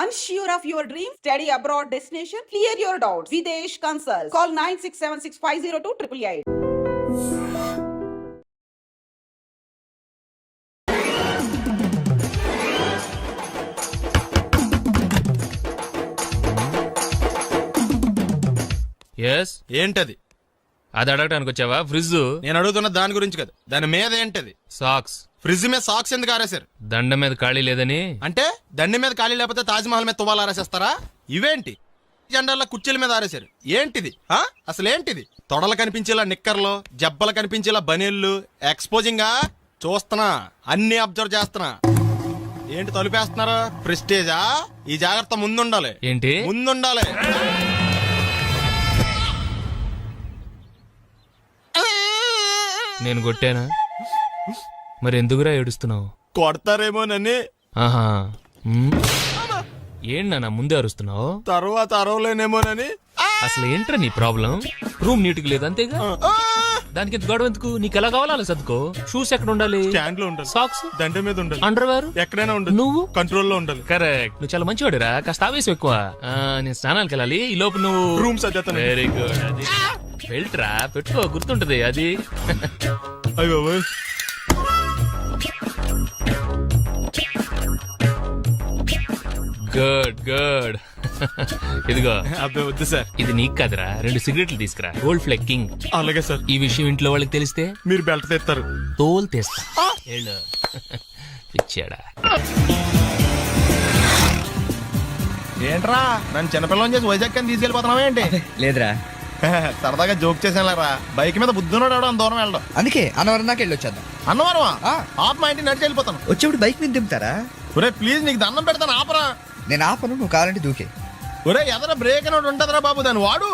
Unsure of your dream? Study abroad destination? Clear your doubts. Videsh Consult. Call 9676502888. Yes ఏంటది? అది అడగటానికి వచ్చావా? Fridge నేను అడుగుతున్న దాని గురించి కదా, దాని మీద ఏంటది? సాక్స్. ఫ్రిడ్జ్ మీద సాక్స్ ఎందుకు ఆరేశారు? దండ మీద ఖాళీ లేదని. అంటే దండి మీద ఖాళీ లేకపోతే తాజ్మహల్ మీద తువ్వాలు ఆరేసేస్తారా? ఇవేంటి జెండాల కుర్చీల మీద ఆరేశారు? ఏంటిది? అసలు ఏంటిది? తొడలు కనిపించేలా నిక్కర్లు, జబ్బలు కనిపించేలా బనీళ్లు, ఎక్స్పోజింగ్ చూస్తున్నా, అన్ని అబ్జర్వ్ చేస్తున్నా. ఏంటి తలుపేస్తున్నారా? ప్రెస్టేజా? ఈ జాగ్రత్త ముందుండాలి. ఏంటి ముందుండాలి. నేను కొట్టానా? మరి ఎందుకురా ఏడుస్తున్నావు? కొడతారేమోనని. ఆహా. ఏంటన్నా ముందే అరుస్తున్నావు? తర్వాత అరవలేనేమోనని. అసలు ఏంట్రా నీ ప్రాబ్లం? రూమ్ నీట్ గా లేదు అంతేగా, దానికి ఎంత గొడవ ఎందుకు? నీకు ఎలా కావాలో అలా సర్దుకో. షూస్ ఎక్కడ ఉండాలి? స్టాండ్ లో ఉండాలి. సాక్స్ దండ మీద ఉండాలి. అండర్వేర్ ఎక్కడైనా ఉండాలి. నువ్వు కంట్రోల్ లో ఉండాలి. కరెక్ట్. నువ్వు చాలా మంచివాడురా, కాస్త ఆవేశం ఎక్కువ. నేను స్నానాలకు వెళ్ళాలి, ఈ లోపు నువ్వు రూమ్ సర్దేస్తాను. Very good. అది బెల్ట్రా, పెట్టుకో, గుర్తుంటది అది. అయ్యో గుడ్ గుడ్. ఇదిగో. అబ్బాయి వద్దు సార్. ఇది నీకు కాదురా, 2 సిగరెట్లు తీసుకురా. Gold Flake king. అలాగే సార్. ఈ విషయం ఇంట్లో వాళ్ళకి తెలిస్తే మీరు బెల్ట్ తెస్తారు. తోలు తెస్తా. పిచ్చాడా? ఏంట్రా నన్ను చిన్నపిల్లని చేసి వైజాగ్ అని తీసుకెళ్ళిపోతున్నావా ఏంటి? లేదురా, సరదాగా జోక్ చేసానులేరా. బైక్ మీద బుద్ధున్నాడు అంత దూరం వెళ్ళడం. అందుకే అన్నవరం దాకా వెళ్ళి వచ్చేద్దాం. అన్నవరమా? ఆప్ మా ఇంటికి నడిచి వెళ్ళిపోతాను. వచ్చేప్పుడు బైక్ మీద దింపుతారా? ఒరే ప్లీజ్, నీకు దండం పెడతాను, ఆపరా. నేను ఆపను, నువ్వు కావాలంటే దూకే. ఒరే ఎదర బ్రేక్ అని ఉంటుందిరా బాబు, దాన్ని వాడు.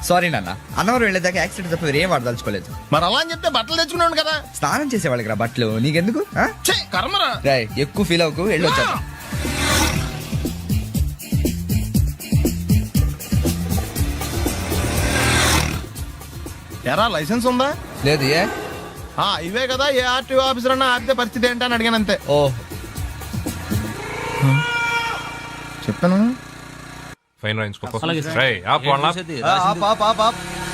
సారీ నాన్న, అన్నవరం వెళ్ళేదాకా యాక్సిడెంట్ తప్ప వేరేం వాడదలుచుకోలేదు. మరి అలా అని చెప్తే బట్టలు తెచ్చుకున్నాను కదా. స్నానం చేసేవాళ్ళకి రా బట్టలు, నీకెందుకు? ఛీ, కర్మరా. రాయ్, ఎక్కువ ఫీల్ అవ్వకు, వెళ్ళి వచ్చేద్దాం. ఎరా లైసెన్స్ ఉందా? లేదు. ఏ ఇవే కదా, ఏ ఆర్టీఓ ఆఫీసర్ అన్నా ఆపితే పరిస్థితి ఏంటని అడిగాను అంతే. ఓ చెప్తాను. ఫైన్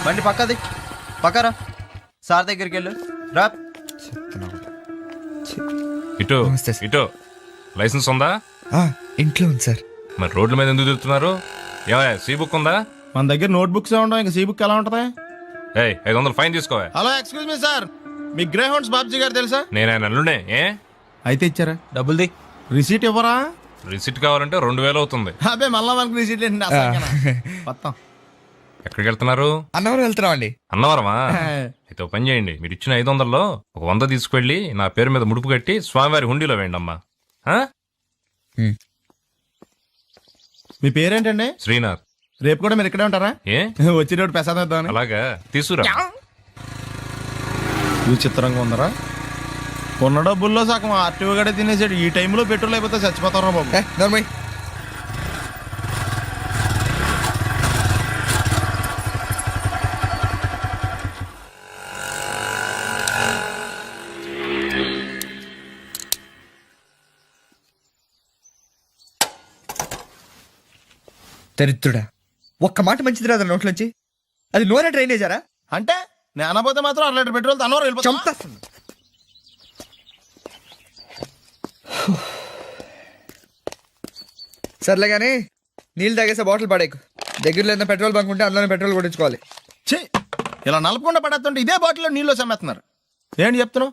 బండి పక్కది, పక్కరా. సార్ దగ్గరికి వెళ్ళు రా. ఇటు నమస్తే సార్. ఇటు. లైసెన్స్ ఉందా? ఇంట్లో ఉంది సార్. మరి రోడ్ల మీద ఎందుకు తిరుగుతున్నారు? ఏమయ్య, సీ బుక్ ఉందా? మన దగ్గర నోట్ బుక్స్ ఉండవు, ఇంకా సీ బుక్ ఎలా ఉంటది? 500 ఫైన్ తీసుకోవా. హలో, ఎక్స్క్యూజ్ మీ సార్, మీ గ్రే హౌండ్స్ బాబ్జీ గారు తెలుసా? నేను ఆయన అల్లుడే. అయితే ఇచ్చారా? డబ్బుల్ది. రిసీట్ ఇవ్వరా? రిసిట్ కావాలంటే 2000 అవుతుంది. అబ్బే మళ్ళా మనకు రిసీట్ మొత్తం. ఎక్కడికి వెళ్తున్నారు? అన్నవరం వెళ్తున్నాం అండి. అన్నవరమా? అయితే ఒక పని చేయండి, మీరు ఇచ్చిన 500లో ఒక 100 తీసుకెళ్లి నా పేరు మీద ముడుపు కట్టి స్వామివారి హుండీలో వేయండి అమ్మా. మీ పేరేంటండి? శ్రీనాథ్. రేపు కూడా మీరు ఇక్కడే ఉంటారా? వచ్చినప్పుడు ప్రసాదం ఇద్దామని. అలాగా, తీసుకురా. విచిత్రంగా ఉందరా, ఉన్న డబ్బుల్లో సగం ఆర్టీఓ గడే తినేసాడు. ఈ టైంలో పెట్రోల్ అయిపోతే చచ్చిపోతారా బాబు. నర్మయ్, దరిద్రుడా, ఒక్క మాట మంచిది రాదా నోట్లోంచి? అది నూనె డ్రైనేజారా? అంటే నేను అనబోతే మాత్రం 1 లీటర్ పెట్రోల్ తనవారు వెళ్ళిపోతాం. చంపేస్తుంది. సర్లే కానీ నీళ్ళు తాగేసే బాటిల్ పడేకు. దగ్గరలో ఏదైనా పెట్రోల్ బంక్ ఉంటే అందులోనే పెట్రోల్ కొట్టించుకోవాలి. ఛీ, ఇలా నలపకుండా పడేస్తుంటే ఇదే బాటిల్లో నీళ్ళు సమ్మేస్తున్నారు. ఏంటి చెప్తున్నావు?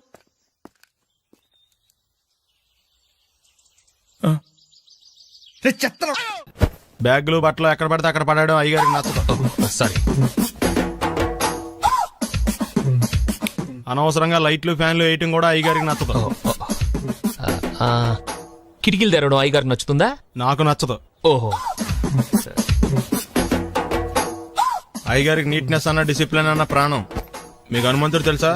చెత్త బ్యాగులు బట్టలు ఎక్కడ పడితే అక్కడ పడడం అయ్యగారికి నచ్చదు. సారీ. అనవసరంగా లైట్లు ఫ్యాన్లు వేయటం కూడా అయ్యగారికి నచ్చదు. కిటికీలు తెరవడం అయ్యగారికి నచ్చుతుందా? నాకు నచ్చదు. ఓహో. అయ్యగారికి నీట్నెస్ అన్న డిసిప్లిన్ అన్న ప్రాణం. మీకు హనుమంతుడు తెలుసా?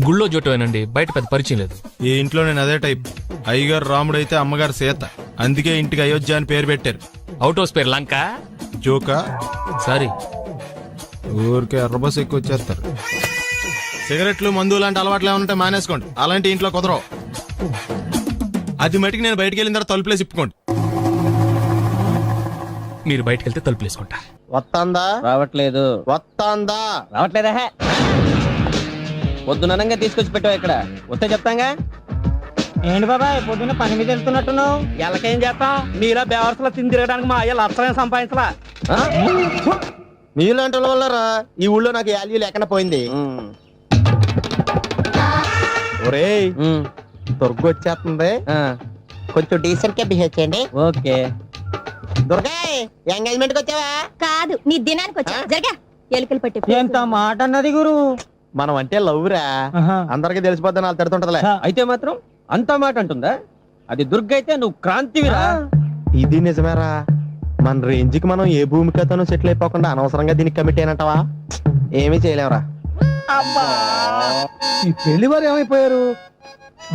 గుళ్ళో జోటమేనండి, బయట పెద్ద పరిచయం లేదు. ఈ ఇంట్లో నేను అదే టైప్. అయ్యగారు రాముడు అయితే అమ్మగారు సీత, అందుకే ఇంటికి అయోధ్య అని పేరు పెట్టారు. అవుట్ హౌస్ పేరు లంక. జోకా? సారీ. ఊరికే ఎర్రబస్ ఎక్కువ వచ్చేస్తారు. సిగరెట్లు మందు లాంటి అలవాట్లు ఏమంటే మానేసుకోండి, అలాంటి ఇంట్లో కుదరవు. అది మటుకు నేను బయటకు వెళ్ళిన తర్వాత తలుపులేసి ఇప్పుకోండి. మీరు బయటకు వెళ్తే తలుపులు వేసుకుంటా. వస్తాందా రావట్లేదు. వస్తాందా రావట్లేదా? పొద్దుననంగా తీసుకొచ్చి పెట్టావు ఇక్కడ. వస్తే చెప్తాంగా. ఏంటి బాబాయ్ పొద్దున్న పని మీద వెళ్తున్నట్టున్నావు? ఎలాకేం చేస్తాం? మీలా బేవర్సలో తిని తిరగడానికి మా అయ్య లక్షలే సంపాదించలా. మీలాంటి వాళ్ళ వల్లరా ఈ ఊళ్ళో నాకు వాల్యూ లేకుండా పోయింది. ఒరేయ్ దుర్గ వచ్చేస్తుంది, కొంచెం డీసెంట్ గా బిహేవ్ చేయండి. ఓకే. దుర్గా ఎంగేజ్మెంట్ కి వచ్చావా? కాదు నీ దినానికి వచ్చా. జరగా ఎలుకలు పట్టి ఎంత మాట అన్నది గురు. మనం అంటే లవ్ రా, అందరికి తెలిసిపోద్దని వాళ్ళు తిడుతుంటదిలే. అయితే మాత్రం అంత మాట అంటుందా? అది దుర్గ అయితే నువ్వు క్రాంతివిరా. ఇది నిజమేరా, మన రేంజ్ కి మనం ఏ భూమికతోనూ సెటిల్ అయిపోకుండా అనవసరంగా దీనికి కమిట్ అయినట్టవా? ఏమీ చేయలేవురా. ఈ పెళ్లి వారు ఏమైపోయారు?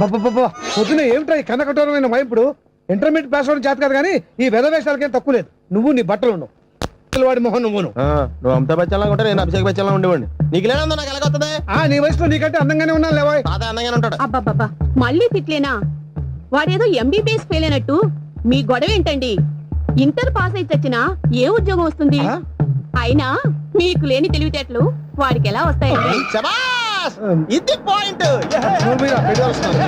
బాబా పొద్దున ఏమిటా ఈ కన్నకఠోరమైన వైపుడు? ఇంటర్మీడియట్ పాస్ అవడం చేత కాదు కానీ ఈ వెధవేషాలకేం తక్కువ లేదు. నువ్వు నీ బట్టలు ఉండవు, వాడి మొహం నువ్వును. నువ్వు అమితాబ్ బచ్చన్లా ఉంటే నేను అభిషేక్ బచ్చన్లా ఉండేవాడిని. నీకు లేదందో నాకు ఎలాగొస్తుంది? నీ వయసులో నీకంటే అందంగానే ఉన్నాను లేవా? తాత అందంగానే ఉంటాడు. అబ్బాబ్బా మళ్ళీ తిట్లేనా? వాడేదో ఎంబీబీఎస్ ఫెయిల్ అయినట్టు మీ గొడవ ఏంటండి? ఇంటర్ పాస్ అయితే వచ్చినా ఏ ఉద్యోగం వస్తుంది? అయినా మీకు లేని తెలివితేటలు వాడికి ఎలా వస్తాయండి? శబాష్! ఇది పాయింట్. నువ్వు మీద పెళ్లి వారు వస్తున్నారు.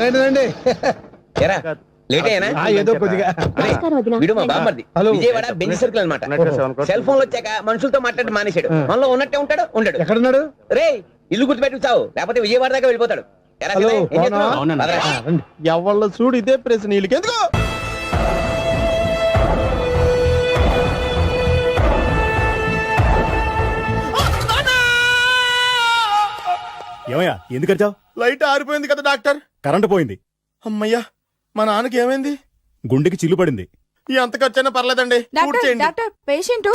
రండి రండి. ఏదో కొద్దిగా. నమస్కారం వదినా. వీడు మా బామ్మర్ది. హలో. విజయవాడ బెంజ్ సర్కిల్ అన్నమాట. సెల్ ఫోన్ వచ్చాక మనుషులతో మాట్లాడి మానేశాడు. మనలో ఉన్నట్టే ఉంటాడు ఉండడు. ఎక్కడున్నాడు? రే ఇల్లు గుర్తుపెట్టుకు చావు, లేకపోతే విజయవాడ దాకా వెళ్ళిపోతాడు. ఎరా హలో, శివయ్య, ఏం చేస్తున్నావు? బాగున్నావా? పదరా. రండి. ఎవళ్ళ చూడు ఇదే ప్రశ్న వీళ్ళకి ఎందుకు? ఏమయ్యా ఎందుకు వచ్చావు? లైట్ ఆరిపోయింది కదా డాక్టర్. కరెంటు పోయింది. అమ్మయ్యా, మా నాన్నకి ఏమైంది? గుండెకి చిల్లు పడింది. ఎంత ఖర్చైనా పర్లేదండి, పూర్తి చేయండి. డాక్టర్ పేషెంట్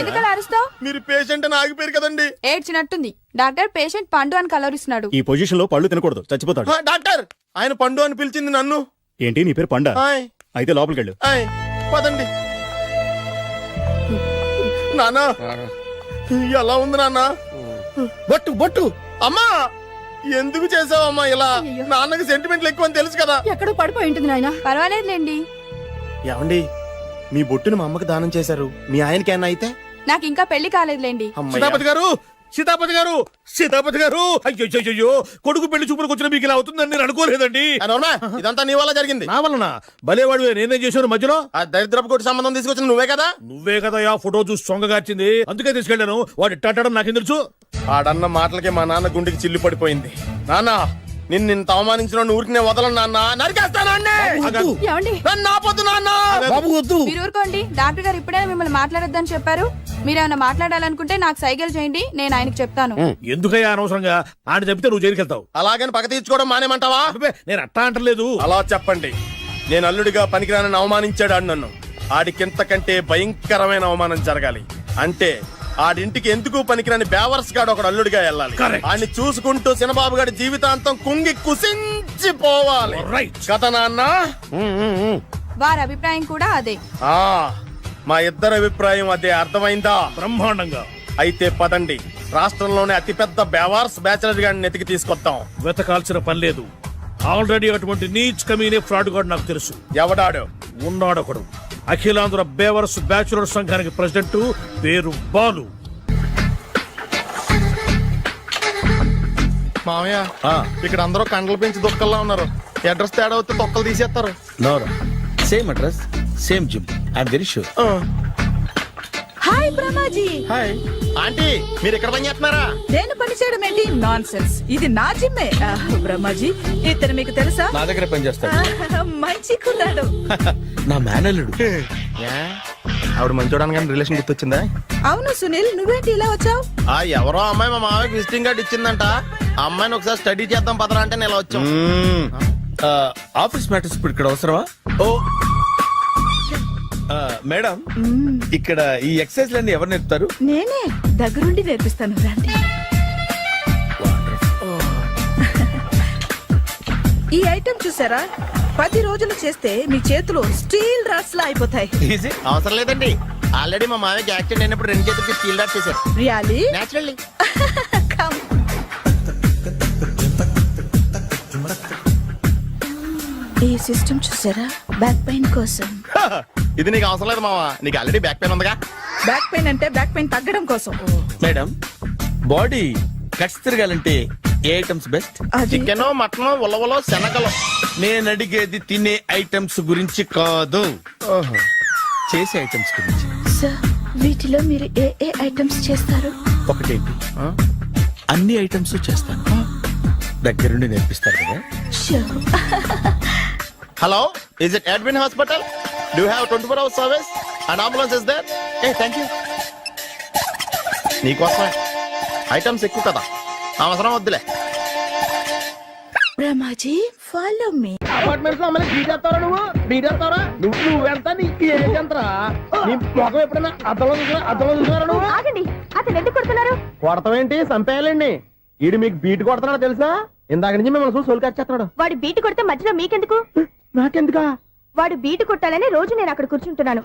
ఎందుకలా అరుస్తావు? మీరు పేషెంట్ అని ఆగిపోయారు కదండి. ఏడ్చినట్టుంది. డాక్టర్ పేషెంట్ పండు అని కలరిస్తున్నాడు. ఈ పొజిషన్ లో పళ్ళు తినకూడదు, చచ్చిపోతాడు. డాక్టర్, ఆయన పండు అని పిలిచింది నన్ను. ఏంటి నీ పేరు పండా? ఆయ్, అయితే లోపలికి వెళ్ళు. ఆయ్, పదండి. నానా ఎలా ఉంది నాన్న? బొట్టు బొట్టు. అమ్మా ఎందుకు చేసావమ్మా ఇలా? నాన్నకి సెంటిమెంట్లు ఎక్కువ అని తెలుసు కదా. ఎక్కడో పడిపోయి ఉంటుంది నాయన. పర్వాలేదులేండి. ఏమండి, మీ బొట్టును మా అమ్మకి దానం చేశారు, మీ ఆయనకి ఏమన్నా అయితే? నాకు ఇంకా పెళ్లి కాలేదులేండి. సీతాపతి గారు, సీతాపతి గారు, సీతాపతి గారు, అయ్యో కొడుకు పెళ్లి చూపులకు వచ్చిన మీకు ఇలా అవుతుందని నేను అనుకోలేదండి. ఇదంతా నీ వల్ల జరిగింది. నా వలన? భలేవాడు, నేనేం చేశాను మధ్యలో? ఆ దరిద్రపు కొట్టి సంబంధం తీసుకొచ్చిన నువ్వే కదా. నువ్వే కదా ఆ ఫోటో చూసి సొంగగార్చింది, అందుకే తీసుకెళ్ళాను. వాడు ఇట్టాడడం నాకేం తెలుసు? ఆడన్న మాటలకి మా నాన్న గుండెకి చిల్లు పడిపోయింది. నాన్న, నిన్ను అవమానించిన ఊరికి నేను వదలను నాన్న, నరికేస్తానండి. నన్ను ఆపొద్దు నాన్న. మీరు ఊరుకోండి. డాక్టర్ గారు ఇప్పుడే మిమ్మల్ని మాట్లాడొద్దని చెప్పారు. మీరేమైనా మాట్లాడాలనుకుంటే నాకు సైకిల్ చేయండి, నేను ఆయనకు చెప్తాను. ఎందుకయ్యా అనవసరంగా? ఆయన చెప్తే నువ్వు జైలుకెళ్తావు. అలాగని పక్క తీర్చుకోవడం మానేమంటావా? నేను అట్టా అంటలేదు. అలా చెప్పండి. నేను అల్లుడిగా పనికిరానని అవమానించాడు ఆడు నన్ను. ఆడికింతకంటే భయంకరమైన అవమానం జరగాలి. అంటే ఆడింటికి ఎందుకు పనికిరాని బేవర్స్ గాడు ఒకడు అల్లుడిగా వెళ్ళాలి. ఆడిని చూసుకుంటూ చిన్నబాబు గారి జీవితాంతం కుంగి కుసించిపోవాలి కదా నాన్న? వారి అభిప్రాయం కూడా అదే. మా ఇద్దరి అభిప్రాయం అదే. అర్థమైందా? బ్రహ్మాండంగా. అయితే పదండి, రాష్ట్రంలోనే అతిపెద్ద బేవార్స్ బ్యాచిలర్ గాడిని ఎతికి తీసుకొద్దాం. వెతకాల్సిన పని లేదు. ఆల్రెడీ అటువంటి నీచ్ కమీనే ఫ్రాడ్ గాడు నాకు తెలుసు. ఎవడాడు? ఉన్నాడొకడు. అఖిలాంధ్ర బేవర్స్ బ్యాచులర్ సంఘానికి ప్రెసిడెంట్, పేరు బాలు. మామయ్య, ఇక్కడ అందరూ కండలు పెంచి దుక్కల్లా ఉన్నారు. అడ్రస్ తేడా వస్తే తొక్కలు తీసేస్తారు. Same address, same gym. I'm very sure. Hi Brahmaji. Hi aunty, మీరు ఇక్కడ పని చేస్తున్నారా? నేను పని చేయడం ఏంటి? Non sense. ఇది నా జిమ్మే. బ్రహ్మాజీ, ఇతను మీకు తెలుసా? నా దగ్గర పని చేస్తాడు. మంచి కుర్రాడు. నా మేనల్లుడు. ఆవిడ మంచోడానికి కానీ రిలేషన్ గుర్తొచ్చిందా? అవును సునీల్, నువ్వేంటి ఇలా వచ్చావు? ఎవరో అమ్మాయి మా మామయ్యకి విజిటింగ్ కార్డు ఇచ్చిందంట. ఆ అమ్మాయిని ఒకసారి స్టడీ చేద్దాం పదరా అంటే నేను ఇలా వచ్చాం. ఆఫీస్ మ్యాటర్స్ ఇప్పుడు ఇక్కడ అవసరమా? ఓ మేడం, ఇక్కడ ఈ ఎక్సర్సైజ్ లన్నీ ఎవరు నేర్పుతారు? నేనే దగ్గరుండి నేర్పిస్తాను, రండి. ఈ ఐటెం చూసారా? 10 రోజులు చేస్తే మీ చేతులు స్టీల్ రాట్స్ లా అయిపోతాయి. అవసరం లేదండి, ఆల్రెడీ మా మామయ్యకి యాక్సిడెంట్ అయినప్పుడు 2 చేతులకి స్టీల్ డాట్ చేశారు. రియల్లీ? నేచురల్లీ. కమ్. ఈ సిస్టమ్ చూసారా? బ్యాక్ పెయిన్ కోసం. ఇది నీకు అవసరం లేదు మావా, నీకు ఆల్రెడీ బ్యాక్ పెయిన్ ఉందిగా. బ్యాక్ పెయిన్ అంటే బ్యాక్ పెయిన్ తగ్గడం కోసం. మేడం, బాడీ కట్స్ తిరగాలంటే ఏ ఐటమ్స్ బెస్ట్? అది చికెన్, మటన్, ఉలవలో, శనగలు. నేను అడిగేది తినే ఐటమ్స్ గురించి కాదు, చేసే ఐటమ్స్ గురించి. సార్, వీటిలో మీరు ఏ ఏ ఐటమ్స్ చేస్తారు? ఒకటేంటి, అన్ని ఐటమ్స్ చేస్తాను. దగ్గరుండి నేర్పిస్తారు కదా. Sure. Hello, is it admin hospital? Do you have 24 hours service and ambulance is there? ఏ థ్యాంక్ యూ. నీకోసమే ఐటమ్స్ ఎక్కువ కదా, అవసరం వద్దులే. Ramaji, follow me. అపార్ట్మెంట్స్ లో అమ్మని బీటేస్తావరా నువ్వెంత నీకు ఏంటంతరా? నీ మొఖం ఎప్పుడైనా అద్దంలో చూసారా నువ్వు? ఆగండి, అతను ఎందుకు కొడుతున్నారు? కొడతావేంటి? చంపేయాలండి. ఈడు మీకు బీట్ కొడుతున్నాడు తెలుసా? ఇందాక నుంచి మిమ్మల్ని చూసి సోల్కొచ్చేస్తున్నాడు. వాడు బీటు కొడితే మధ్యలో మీకెందుకు? నాకెందుకా? వాడు బీటు కొట్టాలని రోజు నేను అక్కడ కూర్చుంటున్నాను.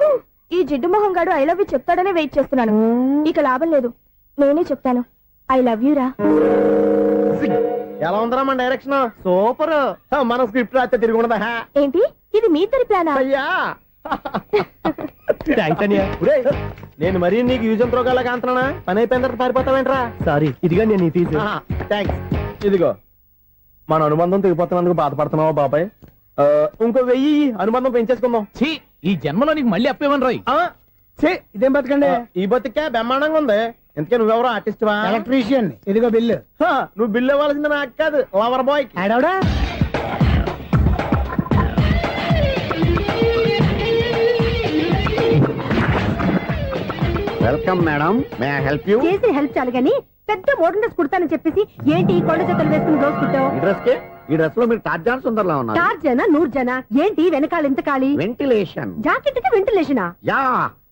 ఈ జిడ్డు మొహం గాడు ఐ లవ్ యూ చెప్తాడనే వెయిట్ చేస్తున్నాను. ఇక లాభం లేదు, నేనే చెప్తాను. ఐ లవ్ యూ రా. ఎలా ఉందరా మన డైరెక్షన్? సూపర్. మన స్క్రిప్ట్ రాస్తే తిరిగి ఉండదా? ఏంటి ఇది మీ ఇద్దరి ప్లానా? అయ్యా థ్యాంక్స్ అనియా. నేను మరీ నీకు యూజ్ అంత రోగాలకు అంటున్నా. పని అయిపోయిన తర్వాత పారిపోతావేంట్రా? సారీ, ఇదిగా నేను తీసి. థ్యాంక్స్. ఇదిగో, మన అనుబంధం తెగిపోతున్నందుకు బాధపడుతున్నావా బాబాయ్? ఇంకో 1000 అనుబంధం పెంచేసుకుందాం. ఈ జన్మలో నీకు మళ్ళీ అప్పేవన్ రాయి. ఇదేం బతకండి? ఈ బతికే బ్రహ్మాండంగా ఉంది. ఎందుకే నువ్వెవరో ఆర్టిస్ట్ వా? ఎలక్ట్రీషియన్. ఇదిగో బిల్లు. నువ్వు బిల్లు ఇవ్వాల్సింది నాకు కాదు, లవర్ బాయ్. ఆడవడా? Welcome madam, may I help you? చేసి హెల్ప్ చాలు గాని పెద్ద మోడల్ డ్రెస్ కుడతానని చెప్పేసి ఏంటి ఈ కొండ జతలు వేసుకుని రోజు కుట్టావు? ఈ డ్రెస్ కే, ఈ డ్రెస్ లో మీరు టార్జాన్ సుందర్లా ఉన్నారు. 4 జన 100 జన ఏంటి వెనకాల ఎంత ఖాళీ? వెంటిలేషన్. జాకెట్ కి వెంటిలేషనా? యా,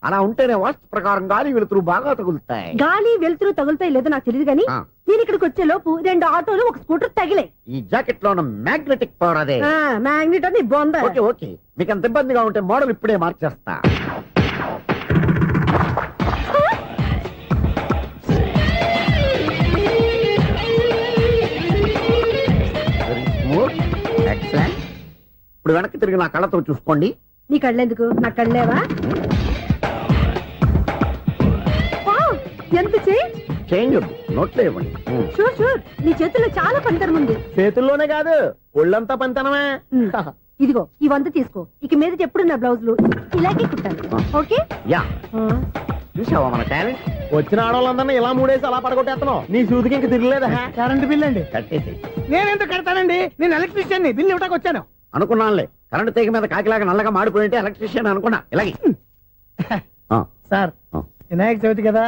అలా ఉంటేనే వాస్తు ప్రకారం గాలి వెలుతురు బాగా తగులుతాయి. గాలి వెలుతురు తగులుతాయి లేదో నాకు తెలియదు గాని నేను ఇక్కడికి వచ్చే లోపు 2 ఆటోలు ఒక స్కూటర్ తగిలే. ఈ జాకెట్ లో ఉన్న మ్యాగ్నెటిక్ పవర్ అదే. మ్యాగ్నెట్ అని బొంద. ఓకే ఓకే, మీకు అంత ఇబ్బందిగా ఉంటే మోడల్ ఇప్పుడే మార్చేస్తా. ఎక్సలెంట్. ఇప్పుడు వెనక్కి తిరిగి నా కళ్ళతో చూసుకోండి. నీ కళ్ళెందుకు? నా కళ్ళేవా? ఎంత చేంజ్? చేంజ్ నోట్లో ఇవ్వండి. షూర్ షూర్, నీ చేతుల్లో చాలా పనితనం ఉంది. చేతుల్లోనే కాదు, ఒళ్ళంతా పనితనమే. ఇదిగో ఈ 100 తీసుకో. ఇక మీద ఎప్పుడు నా బ్లౌజులు ఇలాగే కుట్టాను. ఓకే? యా, చూసావా మన టాలెంట్? వచ్చిన ఆడవాళ్ళందరినీ ఇలా మూడేసి అలా పడగొట్టేస్తున్నావు. నీ సూదికి ఇంక తిరగలేదా? కరెంట్ బిల్ అండి. కట్టేసి. నేనెందుకు కడతానండి? నేను ఎలక్ట్రీషియన్. బిల్ ఇవ్వడానికి వచ్చాను. అనుకున్నానులే, కరెంట్ తీగ మీద కాకిలాగా నల్లగా మాడిపోయింటే ఎలక్ట్రీషియన్ అనుకున్నా. ఇలాగే సార్, వినాయక చవితి కదా,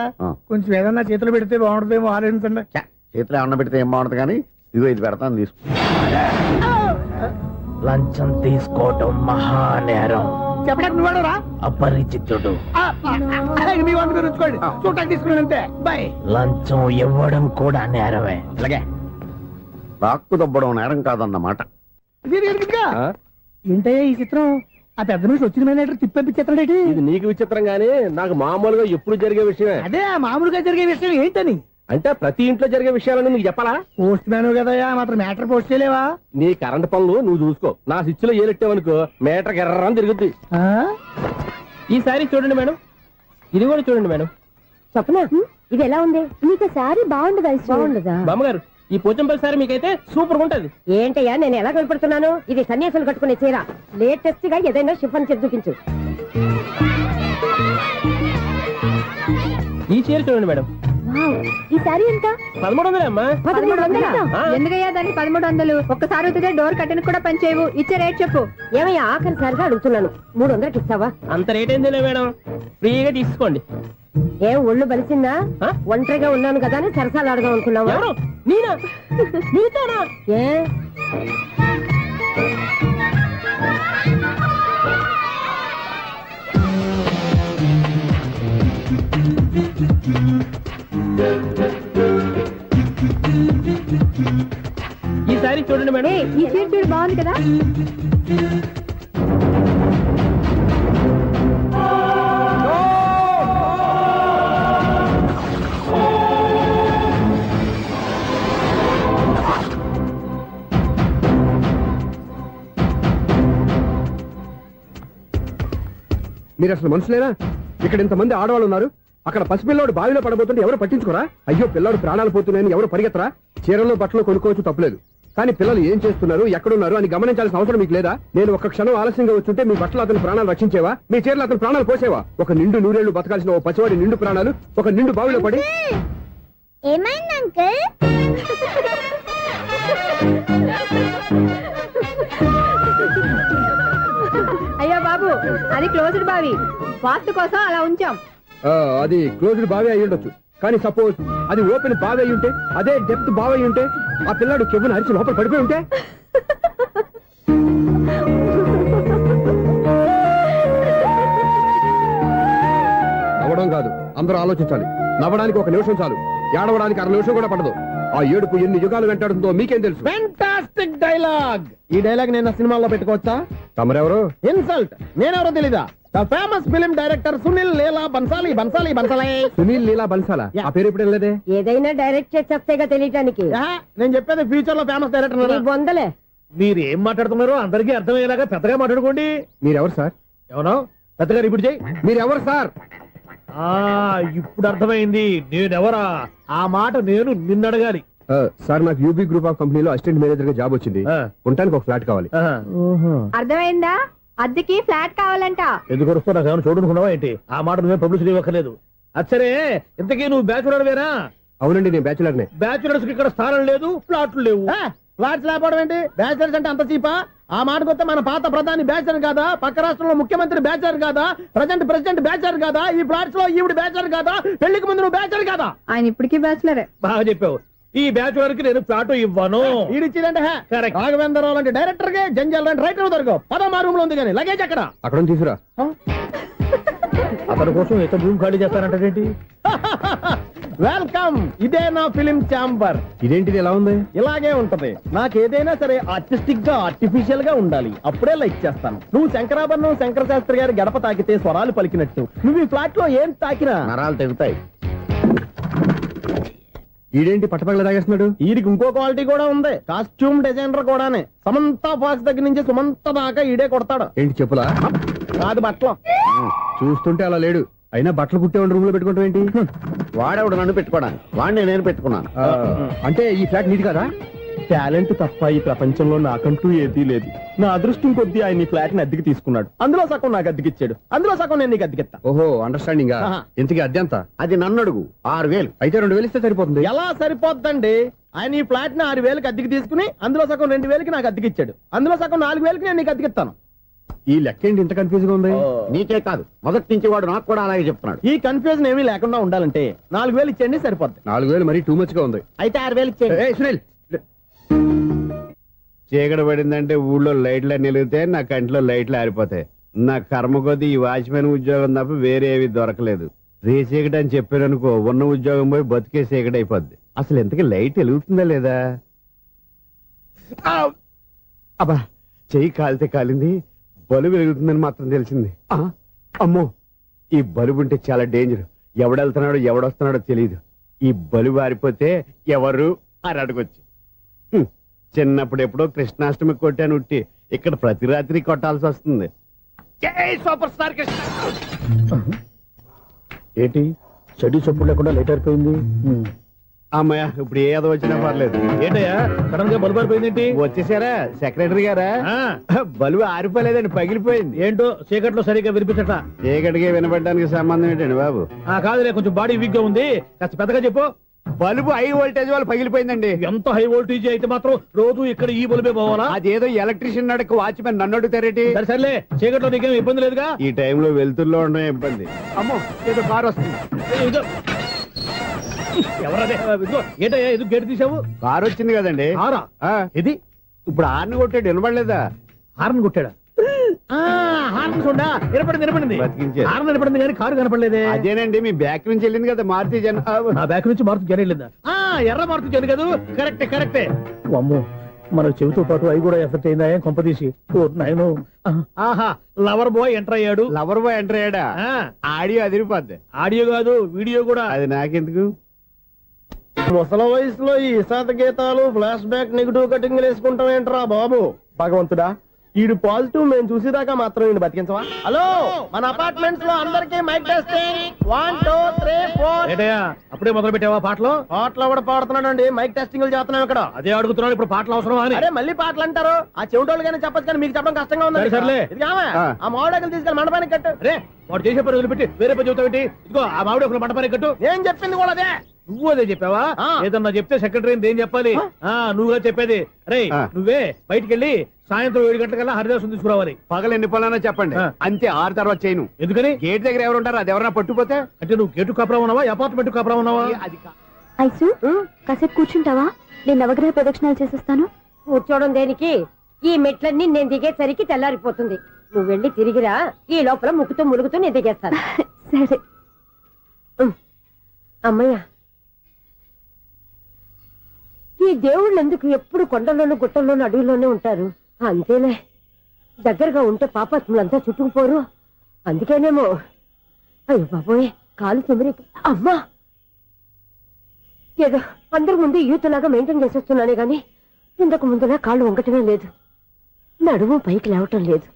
కొంచెం ఏదన్నా చేతులు పెడితే బాగుంటుందేమో ఆలోచించండి. చేతిలో ఏమన్నా పెడితే ఏం బాగుంటుంది కానీ ఇదిగో ఇది పెడతాను, తీసుకో. లంచం తీసుకోవటం మహానేరం. చెప్పడానికి నువ్వు రా. అపరిచితుడు. మీ వంట మీరు ఉంచుకోండి, చూడటానికి తీసుకున్నాను అంతే. బాయ్. లంచం ఇవ్వడం కూడా నేరమే. ఇలాగే రాక్కు దబ్బడం నేరం కాదన్నమాట. ఏంటయ్యా ఈ చిత్రం? ఆ పెద్ద నుంచి వచ్చిన మేనేటర్ తిప్పించేస్తాడేటి? ఇది నీకు విచిత్రం గానీ నాకు మామూలుగా ఎప్పుడు జరిగే విషయమే. అదే ఆ మామూలుగా జరిగే విషయం ఏంటని? అంటే ప్రతి ఇంట్లో జరిగే విషయాలను నీకు చెప్పాలా? పోస్ట్ మ్యాన్ కదయ్యా, మాత్రం మ్యాటర్ పోస్ట్ చేయలేవా? నీ కరెంట్ పనులు నువ్వు చూసుకో. నా స్విచ్ లో ఏలెట్టావనుకో మీటర్ ఎర్రని తిరుగుద్ది. ఈసారి చూడండి మేడం, ఇది కూడా చూడండి మేడం. చెప్పనా? ఇది ఎలా ఉంది? నీకు సారీ బాగుండదా? బాగుండదా బామ్మగారు? ఈ పోచంపల్లి సారీ మీకైతే సూపర్ ఉంటది. ఏంటయ్యా నేను ఎలా కనపడుతున్నాను? ఇది సన్యాసులు కట్టుకునే చీర. లేటెస్ట్ గా ఏదైనా షిఫన్ చేసి చూపించు. ఈ చీర చూడండి మేడం. ఈ సారీ ఎంత? 1300 అమ్మా. 1300? ఎందుకయ్యా దానికి 1300? ఒక్కసారి వచ్చితే డోర్ కట్టెన్ కూడా పనిచేయవు. ఇచ్చే రేట్ చెప్పు. ఏమయ్యా ఆఖరిసారిగా అడుగుతున్నాను, 300కి ఇస్తావా? అంత రేట్ ఏం తెలియదు మేడం, ఫ్రీగా తీసుకోండి. ఏం ఒళ్ళు బలిసిందా? ఒంటరిగా ఉన్నాను కదా అని సరసాలు అడదాం అనుకున్నావా? నేనా? నీతోనా? ఏ ఈ సారీ చూడండి మేడం. ఈ చీర చూడు, బాగుంది కదా? మీరు అసలు మనుషులేనా? ఇక్కడ ఇంతమంది ఆడవాళ్ళు ఉన్నారు, అక్కడ పసిపిల్లాడు బావిలో పడబోతుంటే ఎవరు పట్టించుకోరా? అయ్యో పిల్లాడు ప్రాణాలు పోతున్నాయని ఎవరు పరిగెత్తరా? చీరలు బట్టలు కొనుక్కోవచ్చు తప్పులేదు, కానీ పిల్లలు ఏం చేస్తున్నారు ఎక్కడున్నారు అని గమనించాల్సిన అవసరం మీకు లేదా? నేను ఒక్క క్షణం ఆలస్యంగా వచ్చుంటే మీ బట్టలు అతని ప్రాణాలు రక్షించేవా? మీ చీరలు అతని ప్రాణాలు పోసేవా? ఒక నిండు నూరేళ్లు బతకాల్సిన ఓ పసివాడి నిండు ప్రాణాలు ఒక నిండు బావిలో పడి. ఏమైంది అంకుల్? అయ్యో బాబు, అది క్లోజ్డ్ బావి, వాస్తు కోసం అలా ఉంచాం. అది క్లోజ్డ్ బావి అయి ఉండొచ్చు, కానీ సపోజ్ అది ఓపెన్ బావి అయి ఉంటే, అదే డెప్త్ బావి అయి ఉంటే, ఆ పిల్లాడు చెవును అరిచి లోపల పడిపోయి ఉంటే? నవ్వడం కాదు, అందరూ ఆలోచించాలి. నవ్వడానికి ఒక నిమిషం చాలు, ఏడవడానికి అర నిమిషం కూడా పడదు. ఆ ఏడుపు ఎన్ని యుగాలు వెంటాడుతుందో మీకేం తెలుసు? Fantastic dialogue. ఈ డైలాగ్ నేను సినిమాలో పెట్టుకోవచ్చా? తమరెవరు? ఇన్సల్ట్. నేనెవరో తెలీదా? The famous film director Sunil Leela Bhansali. Bhansali Bhansali Sunil Leela బన్సాలా? ఆ పేరు ఇప్పుడు లేదే. ఏదైనా డైరెక్ట్ చేసి చెప్తేగా తెలియటానికి. నేను చెప్పేది ఫ్యూచర్ లో ఫేమస్ డైరెక్టర్. వందలే. మీరు ఏం మాట్లాడుతున్నారో అందరికీ అర్థమయ్యేలాగా పెద్దగా మాట్లాడుకోండి. మీరెవరు సార్? ఎవరో పెద్దగా రిపీట్ చేయి. మీరెవరు సార్? ఇప్పుడు అర్థమైంది నేనెవరా. ఆ మాట నేను నిన్ను అడగాలి. సార్, నాకు యూబీ గ్రూప్ ఆఫ్ కంపెనీలో అసిస్టెంట్ మేనేజర్ గా జాబ్ వచ్చింది. ఉండటానికి ఒక ఫ్లాట్ కావాలి. అర్థమైందా? అద్దెకి ఫ్లాట్ కావాలంట. ఎందుకు వస్తున్నా నాకు ఏమైనా చూడనుకున్నావా ఏంటి? ఆ మాట నువ్వే పబ్లిసిటీ ఇవ్వక్కర్లేదు. అచ్చరే, ఇంతకీ నువ్వు బ్యాచులర్ వేరా? అవునండి, నేను బ్యాచులర్ నే. బ్యాచులర్స్ కి ఇక్కడ స్థానం లేదు, ఫ్లాట్లు లేవు. ఫ్లాట్స్ లేకపోవడం ఏంటి? బ్యాచులర్స్ అంటే అంత చీపా? ఆ మాటకొస్తే మన పాత ప్రధాని బ్యాచర్ కాదా? పక్క రాష్ట్రంలో ముఖ్యమంత్రి బ్యాచర్ కాదా? ప్రెసిడెంట్ బ్యాచర్ కాదా? ఈ ఫ్లాట్స్ లో ఈవిడ బ్యాచర్ కాదా? పెళ్లికి ముందు నువ్వు బ్యాచర్ కాదా? ఆయన ఇప్పటికీ బ్యాచులరే. బాగా చెప్పావు. ఈ బ్యాచులర్ కి నేను ఫ్లాట్ ఇవ్వను. ఈడిచ్చిందంటే రాఘవేంద్రరావు లాంటి డైరెక్టర్ కి జంజల్ లాంటి రైటర్ దొరకవు. పదమా రూమ్ లో ఉంది కానీ లగేజ్ అక్కడ. అక్కడ తీసుకురా. అతని కోసం ఎంత రూమ్ ఖాళీ చేస్తానంటే వెల్కమ్. ఇదే నా ఫిలిం ఛాంబర్. ఇదేంటిది ఎలా ఉంది? ఇలాగే ఉంటది. నాకేదైనా సరే ఆర్టిస్టిక్ గా ఆర్టిఫిషియల్ గా ఉండాలి, అప్పుడే లైక్ చేస్తాను. నువ్వు శంకరాభరణం శంకర శాస్త్రి గారి గడప తాకితే స్వరాలు పలికినట్టు నువ్వు ఈ ఫ్లాట్ లో ఏం తాకినా నరాలు తెగుతాయి. ఈడేంటి పట్టపగల తాగేస్తున్నాడు? వీడికి ఇంకో క్వాలిటీ కూడా ఉంది. కాస్ట్యూమ్ డిజైనర్ కూడానే. సమంత ఫాక్స్ దగ్గర నుంచి సుమంత దాకా ఈడే కొడతాడు. ఏంటి చెప్పులా? కాదు, బట్టలు. చూస్తుంటే అలా లేడు. అయినా బట్టలు కుట్టేవాడి రూమ్ లో పెట్టుకుంటాం ఏంటి? వాడేవాడు నన్ను పెట్టుకోవడానికి, వాడిని నేను పెట్టుకున్నాను. అంటే ఈ ఫ్లాట్ నీది కదా? టాలెంట్ తప్ప ఈ ప్రపంచంలో నాకంటూ ఏదీ లేదు. నా అదృష్టం కొద్దీ ఆయన ఈ ఫ్లాట్ ని అద్దెకి తీసుకున్నాడు. అందులో సగం నాకు అద్దెకిచ్చాడు, అందులో సగం నేను నీకు అద్దెకిస్తా. ఓహో, అండర్స్టాండింగ్. ఇంతకీ అద్దె ఎంత? అది నన్ను అడుగు. 6,000. అయితే 2,000 ఇస్తే సరిపోతుంది. ఎలా సరిపోద్దండి? ఆయన ఈ ఫ్లాట్ ని 6,000కి అద్దెకి తీసుకుని అందులో సగం 2,000కి నాకు అద్దెకిచ్చాడు, అందులో సగం 4,000కి నేను నీకు అద్దెకిస్తాను. ఈ లెక్క ఏంటి ఇంత కన్ఫ్యూజ్ గా ఉంది? నీకే కాదు, మొదటి నుంచి వాడు నాకు కూడా అలాగే చెప్తున్నాడు. ఈ కన్ఫ్యూజన్ ఏమీ లేకుండా ఉండాలంటే 4,000 ఇచ్చేయండి, సరిపోద్ది. 4,000 మరీ టూ మచ్ గా ఉంది. అయితే 6,000 ఇచ్చేయండి. సునీల్, చీకటి పడిందంటే ఊళ్ళో లైట్లు నిలిగితే నా కంటిలో లైట్లు ఆరిపోతాయి. నా కర్మ కొద్దీ ఈ వాచ్మెన్ ఉద్యోగం తప్ప వేరే ఏవి దొరకలేదు. రేచీకటి అని చెప్పారనుకో, ఉన్న ఉద్యోగం పోయి బతికే చీకటి అయిపోద్ది. అసలు ఇంతకీ లైట్ వెలుగుతుందా లేదా? అబ్బా, చెయ్యి కాలితే కాలింది, బలుబు వెలుగుతుందని మాత్రం తెలిసింది. అమ్మో, ఈ బలుబు ఉంటే చాలా డేంజర్. ఎవడెళ్తున్నాడో ఎవడొస్తున్నాడో తెలియదు. ఈ బలుబు ఆరిపోతే ఎవరు అని అడగొచ్చు. చిన్నప్పుడు ఎప్పుడో కృష్ణాష్టమి కొట్టాను ఉట్టి, ఇక్కడ ప్రతి రాత్రి కొట్టాల్సి వస్తుంది. జై సూపర్ స్టార్ కృష్ణ. ఏంటి చెడు చెప్పుడు లేకుండా లేట్ అయిపోయింది? అమ్మయ్య, ఇప్పుడు ఏదో వచ్చినా పర్లేదు. ఏంటయ్యా సడన్ గా బల్బు అయిపోయింది ఏంటి? వచ్చేసారా సెక్రటరీ గారా? బలుబు ఆరిపోలేదండి, పగిలిపోయింది. ఏంటో చీకట్లో సరిగ్గా వినిపించట. చీకటికి వినపడడానికి సంబంధం ఏంటండి బాబు? కాదులే, కొంచెం బాడీ వీక్ గా ఉంది, కాస్త పెద్దగా చెప్పు. బల్బు హై వోల్టేజ్ వాళ్ళు పగిలిపోయిందండి. ఎంత హై వోల్టేజ్ అయితే మాత్రం రోజు ఇక్కడ ఈ బల్బే పోవాలా? అదేదో ఎలక్ట్రీషియన్ నడక వాచ్మెన్ నన్ను అడుగుతారేటి? సర్లే, చీకట్లో నీకేం ఇబ్బంది లేదుగా? ఈ టైంలో వెళ్తుల్లో ఉండడం ఇబ్బంది. అమ్మో, ఏదో కారు వస్తుంది. ఎవరదే? ఏంటయ్యా ఎందుకు గేట్ తీసావు? కారు వచ్చింది కదండి. కారా? ఇది ఇప్పుడు హార్న్ కొట్టాడు, వినపడలేదా? హార్న్ కొట్టాడా? హార్న్ చూడా వినపడింది. బతికించాడు. హార్న్ వినపడింది కానీ కారు కనపడలేదే. అదేనండి, మీ బ్యాక్ నుంచి వెళ్ళింది కదా మారుతి జన. నా బ్యాక్ నుంచి మారుతి జన వెళ్ళిందా? ఎర్ర మారుతి జన కదా? కరెక్టే. అమ్మో, మన చెవితో పాటు అవి కూడా ఎఫెక్ట్ అయిందా కొంపదీసి? ఆహా, లవర్ బాయ్ ఎంటర్ అయ్యాడు. లవర్ బాయ్ ఎంటర్ అయ్యాడా? ఆడియో అదిరిపోద్ది. ఆడియో కాదు, వీడియో కూడా. అది నాకెందుకు? ముసల వయసులో ఈ ఇసాత గీతాలు, ఫ్లాష్ బ్యాక్, నెగిటివ్ కటింగ్ వేసుకుంటాం ఏంట్రా బాబు? భగవంతుడా, ఈడు పాజిటివ్ మేము చూసేదాకా మాత్రం ఈయన బతికించవా? హలో, మన అపార్ట్మెంట్స్ లో అందరికీ మైక్ టెస్టింగ్ 1 2 3 4. అప్పుడే మొదలు పెట్టావా పాటలు? పాటలు కూడా పాడుతున్నాడు అండి, మైక్ టెస్టింగ్ చేస్తున్నాం ఇక్కడ. అదే అడుగుతున్నాడు, ఇప్పుడు పాటలు అవసరం అని. అరే మళ్ళీ పాటలు అంటారు, ఆ చెవిటోళ్ళు కానీ చెప్పచ్చు కానీ మీకు చెప్పడం కష్టంగా ఉంది. సర్లే. ఆ మామిడాకులు తీసుకెళ్ళి మండపానికి కట్టు. అరే వాడు చేసే పని వదిలిపెట్టి వేరే పని చెబుతావు. ఇదిగో ఆ మామిడి ఒక మంటపానికి కట్టు. నేను చెప్పింది కూడా అదే. నువ్వు అదే చెప్పావా? ఏదన్నా చెప్తే సెక్రటరీ ఏం చెప్పాలి? నువ్వుగా చెప్పేది. రే నువ్వే బయటికి వెళ్ళి సాయంత్రం 7 గంటలకల్లా హరిదాసం తీసుకురావాలి. పగలు ఎన్ని పనులైనా చెప్పండి, అంతే 6 తర్వాత చేయను. ఎందుకని? గేట్ దగ్గర ఎవరు ఉంటారు, అది ఎవరైనా పట్టుపోతే. అంటే నువ్వు గేటు కాపురా ఉన్నావా, అపార్ట్మెంట్ కాపురా ఉన్నావా? ఐసు కాసేపు కూర్చుంటావా? నేను నవగ్రహ ప్రదక్షిణాలు చేసేస్తాను. కూర్చోవడం దేనికి? ఈ మెట్లన్నీ నేను దిగేసరికి తెల్లారిపోతుంది. నువ్వు వెళ్ళి తిరిగిరా, ఈ లోపల ముక్కుతూ ములుగుతూ నేను దిగేస్తాను. సరే. అమ్మయ్య, ఈ దేవుళ్ళు ఎందుకు ఎప్పుడు కొండల్లోనూ గుట్టల్లోనూ అడవిలోనే ఉంటారు? అంతేలే, దగ్గరగా ఉంటే పాపాత్ములంతా చుట్టుకుపోరు. అందుకేనేమో. అయ్యో బాబోయ్, కాలు చెమిరి. అమ్మా, ఏదో అందరి ముందు యూత్లాగా మెయింటైన్ చేసేస్తున్నానే గాని ఇంతకు ముందులా కాళ్ళు వంకటమే లేదు, నడుము పైకి లేవటం లేదు.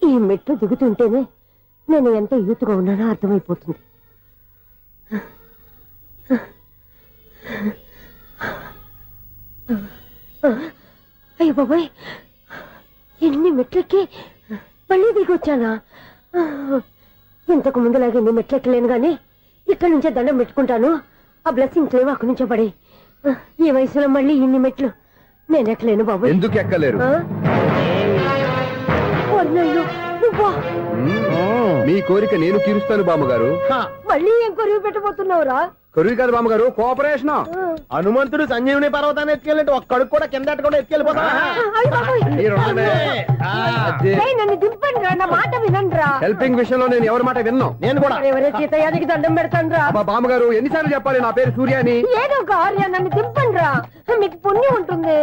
ఈ మెట్టు దిగుతుంటేనే నేను ఎంత యూత్గా ఉన్నానో అర్థమైపోతుంది. అయ్యో బాబాయ్, ఎన్ని మెట్లెక్కి మళ్ళీ దిగొచ్చానా? ఇంతకు ముందులాగే ఎన్ని మెట్లెక్కలేను గాని ఇక్కడి నుంచే దండం పెట్టుకుంటాను. ఆ బ్లెస్సింగ్ లేవు అక్కడి నుంచో పడి. ఈ వయసులో మళ్ళీ ఇన్ని మెట్లు నేను ఎక్కలేను బాబు. ఎందుకు ఎక్కలేరు? నువ్వా? మీ కోరిక నేను తీరుస్తాను బామ్మగారు. మళ్ళీ ఏం కొరివి పెట్టబోతున్నావురా? కొరివి కాదు బామ్మగారు, కోఆపరేషన్. హనుమంతుడు సంజీవుని పర్వతాన్ని ఎత్తుకెళ్ళినట్టు ఒక్కడికి కూడా కింద కూడా ఎత్తుకెళ్ళిపోతా. నన్ను దింపండి రా, నా మాట వినండిరా. హెల్పింగ్ విషయంలో నేను ఎవరి మాట విన్నాను. నేను కూడా ఎవరే సీతయ్యానికి దండం పెడతాను రా. బామ్మగారు ఎన్నిసార్లు చెప్పాలి నా పేరు సూర్య అని? ఏదో ఒక ఆర్య, నన్ను దింపండి రా, మీకు పుణ్యం ఉంటుంది.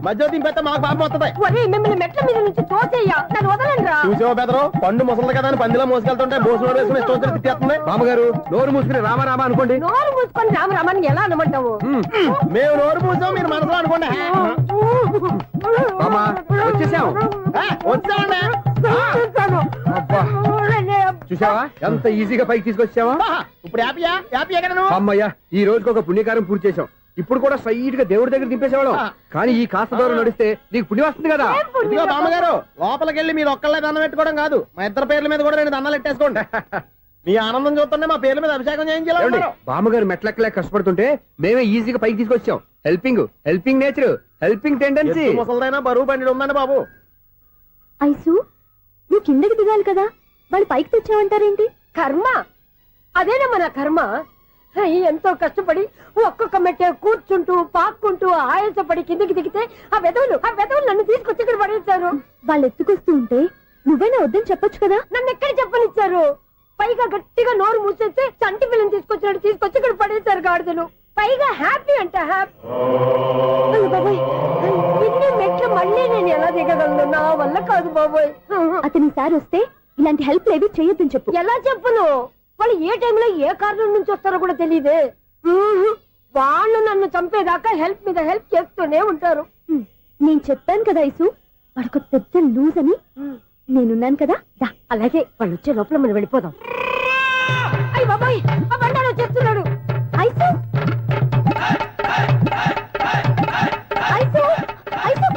మధ్య దింపేస్తే మాకు పాపం వస్తుంది. ఒరే మిమ్మల్ని మెట్ల మీద నుంచి తోసేయ్యా, నన్ను వదలండి రా. చూసావా బెదరు, పండు ముసలి కదా అని పందిలో మోసుకెళ్తుంటే భోజనం వేసుకుని ఇష్టం తిట్టేస్తుంది. బామ్మగారు నోరు మూసుకుని రామారామా అనుకోండి. నోరు మూసుకొని రామరామాన్ని ఎలా అనమంటావు? మేము నోరు మూసాం, మీరు మనసులో అనుకోండి. బామ్మా వచ్చేసాం. వచ్చామండి. అబ్బా చూసావా ఎంత ఈజీగా పైకి తీసుకొచ్చావా? ఇప్పుడు హ్యాపీయా? హ్యాపీయా కదా నువ్వు? అమ్మయ్యా, ఈ రోజుకి ఒక పుణ్యకారం పూర్తి చేసాం. ఇప్పుడు కూడా స్ట్రైట్ గా దేవుడి దగ్గర దింపేసేవాళ్ళం. కానీ ఈ కాస్త దూరం నడిస్తే నీకు పుణ్యం వస్తుంది కదా. ఇదిగో బామ్మగారు, లోపలికి వెళ్ళి మీరు ఒక్కళ్ళే దండం పెట్టుకోవడం కాదు, మా ఇద్దరు పేర్ల మీద కూడా 2 దండాలు పెట్టేసుకోండి. మీ ఆనందం చూస్తుంటే మా పేర్ల మీద అభిషేకం చేయించాలి. బామ్మగారు మెట్లెక్కలే కష్టపడుతుంటే మేమే ఈజీగా పైకి తీసుకొచ్చాం. Helping nature, helping tendency. ముసలిదైనా బరువు బండి ఉందండి బాబు. ఐసు నువ్వు కిందకి దిగాలి కదా, వాళ్ళు పైకి తెచ్చావంటారేంటి? కర్మ, అదేనమ్మా నా కర్మ. ఎంతో కష్టపడి ఒక్కొక్క మెట్టే కూర్చుంటూ పాక్కుంటూ ఆయాసపడి కిందకి దిగితే ఆ వెధవులు నన్ను తీసుకొచ్చి ఇక్కడ పడేశారు. వాళ్ళు ఎత్తుకొస్తూ ఉంటే నువ్వైనా వద్దని చెప్పొచ్చు కదా. నన్ను ఎక్కడ చెప్పనిచ్చారు? పైగా గట్టిగా నోరు మూసేస్తే చంటి పిల్లని తీసుకొచ్చినట్టు తీసుకొచ్చి ఇక్కడ పడేశారు గాడిదలు. పైగా హ్యాపీ అంటే హ్యాపీ. బాబాయ్, ఇన్ని మెట్లు మళ్ళీ నేను ఎలా దిగగలను? నా వల్ల కాదు బాబోయ్. అతని సార్ వస్తే ఇలాంటి హెల్ప్ లేవి చేయొద్దని చెప్పు. ఎలా చెప్పును? వాళ్ళు ఏ టైంలో ఏ కారణం నుంచి వస్తారో కూడా తెలియదే. వాళ్ళు నన్ను చంపేదాకా హెల్ప్ మీద హెల్ప్ చేస్తూనే ఉంటారు. నేను చెప్పాను కదా ఐసు, వాడొక పెద్ద లూజ్ అని. నేనున్నాను కదా. అలాగే, వాళ్ళు వచ్చే లోపల మనం వెళ్ళిపోదాం. అయ్య బాబాయ్, ఆ బండారు వచ్చేస్తున్నాడు. ఐసు ఐసు ఐసు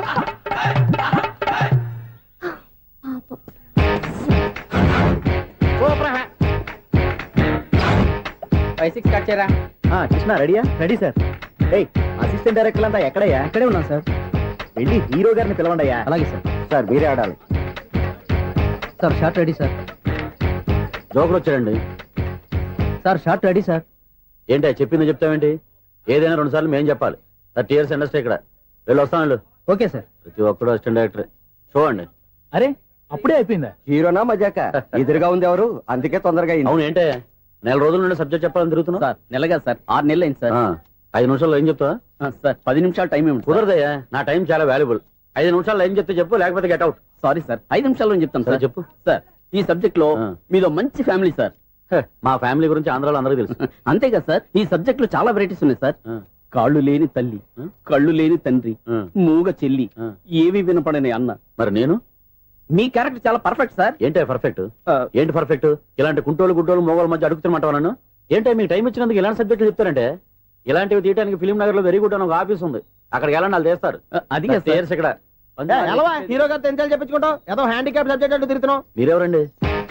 5-6 కట్ చేయరా. కృష్ణ రెడీయా? Ready sir. అసిస్టెంట్ డైరెక్టర్ అంతా ఎక్కడయ్యా? ఇక్కడే ఉన్నాం సార్. వెళ్ళి హీరో గారిని పిలవండి అయ్యా. అలాగే సార్. సార్ మీరే ఆడాలి సార్. Short ready sir. జోకులు వచ్చాడండి సార్. Short ready sir. ఏంటి చెప్పింది చెప్తావేంటి? ఏదైనా 2 సార్లు మేము చెప్పాలి. 30 years ఇండస్ట్రీ ఇక్కడ. వెళ్ళి వస్తాను. Okay sir. ప్రతి ఒక్కడు అసిస్టెంట్ డైరెక్టర్. చూడండి. అరే అప్పుడే అయిపోయిందా? హీరోనా మజాక? ఎదురుగా ఉంది ఎవరు, అందుకే తొందరగా. అవును, ఏంటే 4 రోజుల నుండి సబ్జెక్ట్ చెప్పాలని తిరుగుతున్నా సార్ నెలగా సార్, 6 నెలలు అయింది సార్. 5 నిమిషాల్లో ఏం చెప్తా సార్? 10 నిమిషాలు టైం ఏమి కుదరదయ్యా, నా టైం చాలా వాల్యుబుల్. 5 నిమిషాల్లో ఏం చెప్తే చెప్పు, లేకపోతే గెట్ అవుట్. సారీ సార్, 5 నిమిషాల్లో చెప్తాను సార్. చెప్పు సార్, ఈ సబ్జెక్ట్ లో మీదో మంచి ఫ్యామిలీ సార్. మా ఫ్యామిలీ గురించి ఆంధ్రాలో అందరికీ తెలుసు. అంతేగా సార్, ఈ సబ్జెక్ట్ లో చాలా వెరైటీస్ ఉన్నాయి సార్. కాళ్ళు లేని తల్లి కళ్ళు లేని తండ్రి మూగ చెల్లి ఏవి వినపడని అన్న. మరి నేను మీ క్యారెక్టర్ చాలా పర్ఫెక్ట్ సార్. ఏంటే పర్ఫెక్ట్? ఏంటి పర్ఫెక్ట్? ఇలాంటి కుంటోళ్ళు గుడ్డోళ్ళు మోగోళ్ళ మధ్య అడుగుతున్నమాట నన్ను. ఏంటంటే మీకు టైం ఇచ్చినందుకు ఇలాంటి సబ్జెక్టులు చెప్తారంటే, ఇలాంటివి తీయడానికి ఫిలిం నగర్ లో వెరీ గుడ్ అని ఒక ఆఫీస్ ఉంది, అక్కడికి వెళ్ళండి వాళ్ళు చేస్తారు. అది ఇక్కడ హీరో గారు తెంచాలి చెప్పించుకుంటాం, ఏదో హ్యాండిక్యాప్ సబ్జెక్ట్ అంటూ తిరుగుతున్నాం. మీరెవరండి?